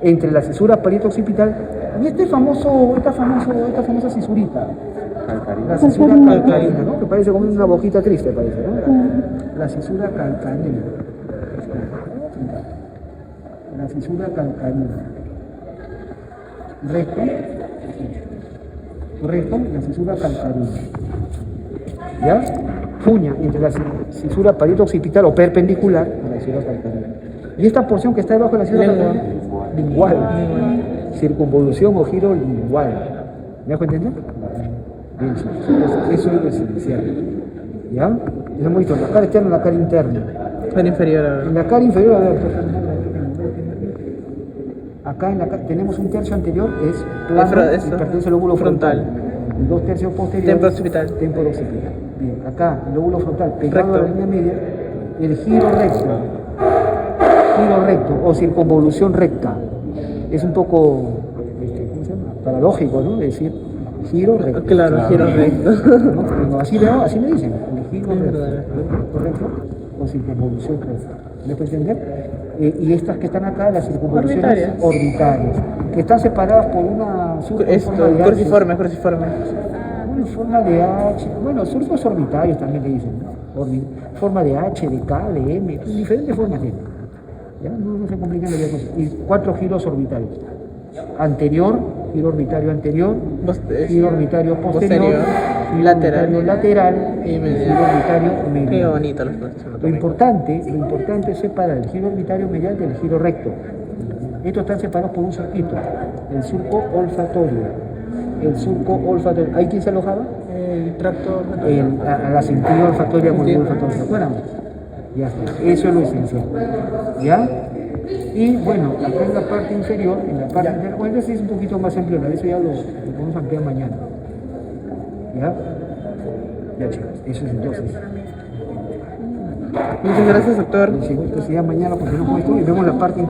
entre la cisura parieto-occipital y esta famosa cisurita. La cisura calcarina, ¿no? Que parece como una boquita triste, parece, ¿no? La cisura calcarina. La cisura calcarina. Recto, la cisura calcarina. ¿Ya? Cuña entre la cisura parieto-occipital o perpendicular a la cisura calcarina. Y esta porción que está debajo de la cisura calcarina, lingual. Circunvolución o giro lingual. ¿Me dejo entender? Bien, eso es lo esencial. ¿Ya? Ya hemos visto la cara externa y la cara interna. Cara inferior, a ver. En la cara inferior, a ver, acá en la cara tenemos un tercio anterior, es plano y pertenece al lóbulo frontal. Y 2 tercios posteriores, Temporo-occipital. Temporo-occipital. Bien, acá, el lóbulo frontal pegado a la línea media, el giro recto o circunvolución recta. Es un poco, ¿cómo se llama? Paradójico, ¿no? Es decir, giro recto. Claro, giro recto. ¿No? recto, así le dicen, el giro recto, correcto, o circunvolución recta. ¿Me puede entender? Y estas que están acá, las circunvoluciones orbitales, que están separadas por una Cruciforme. una forma de H, bueno, surcos orbitarios también le dicen, ¿no? Forma de H, de K, de M, diferentes formas tienen. ¿Ya? No se complican las cosas. Y 4 giros orbitales. Anterior, giro orbitario anterior, giro orbitario posterior, giro orbitario lateral y giro orbitario medial. Qué bonito los Lo importante es separar el giro orbitario medial del giro recto. Estos están separados por un circuito, el surco olfatorio. El surco olfatorio. ¿Hay quien se alojaba? El tracto. La cintura olfatoria, bulbo olfatorio. ¿Se acuerdan? Ya está. Eso es lo esencial. ¿Ya? Y bueno, acá en la parte inferior, bueno, este es un poquito más amplio, eso ya lo podemos ampliar mañana. ¿Ya? Ya chicos, eso es entonces. Muchas gracias, doctor. Entonces ya mañana continuamos con esto y vemos la parte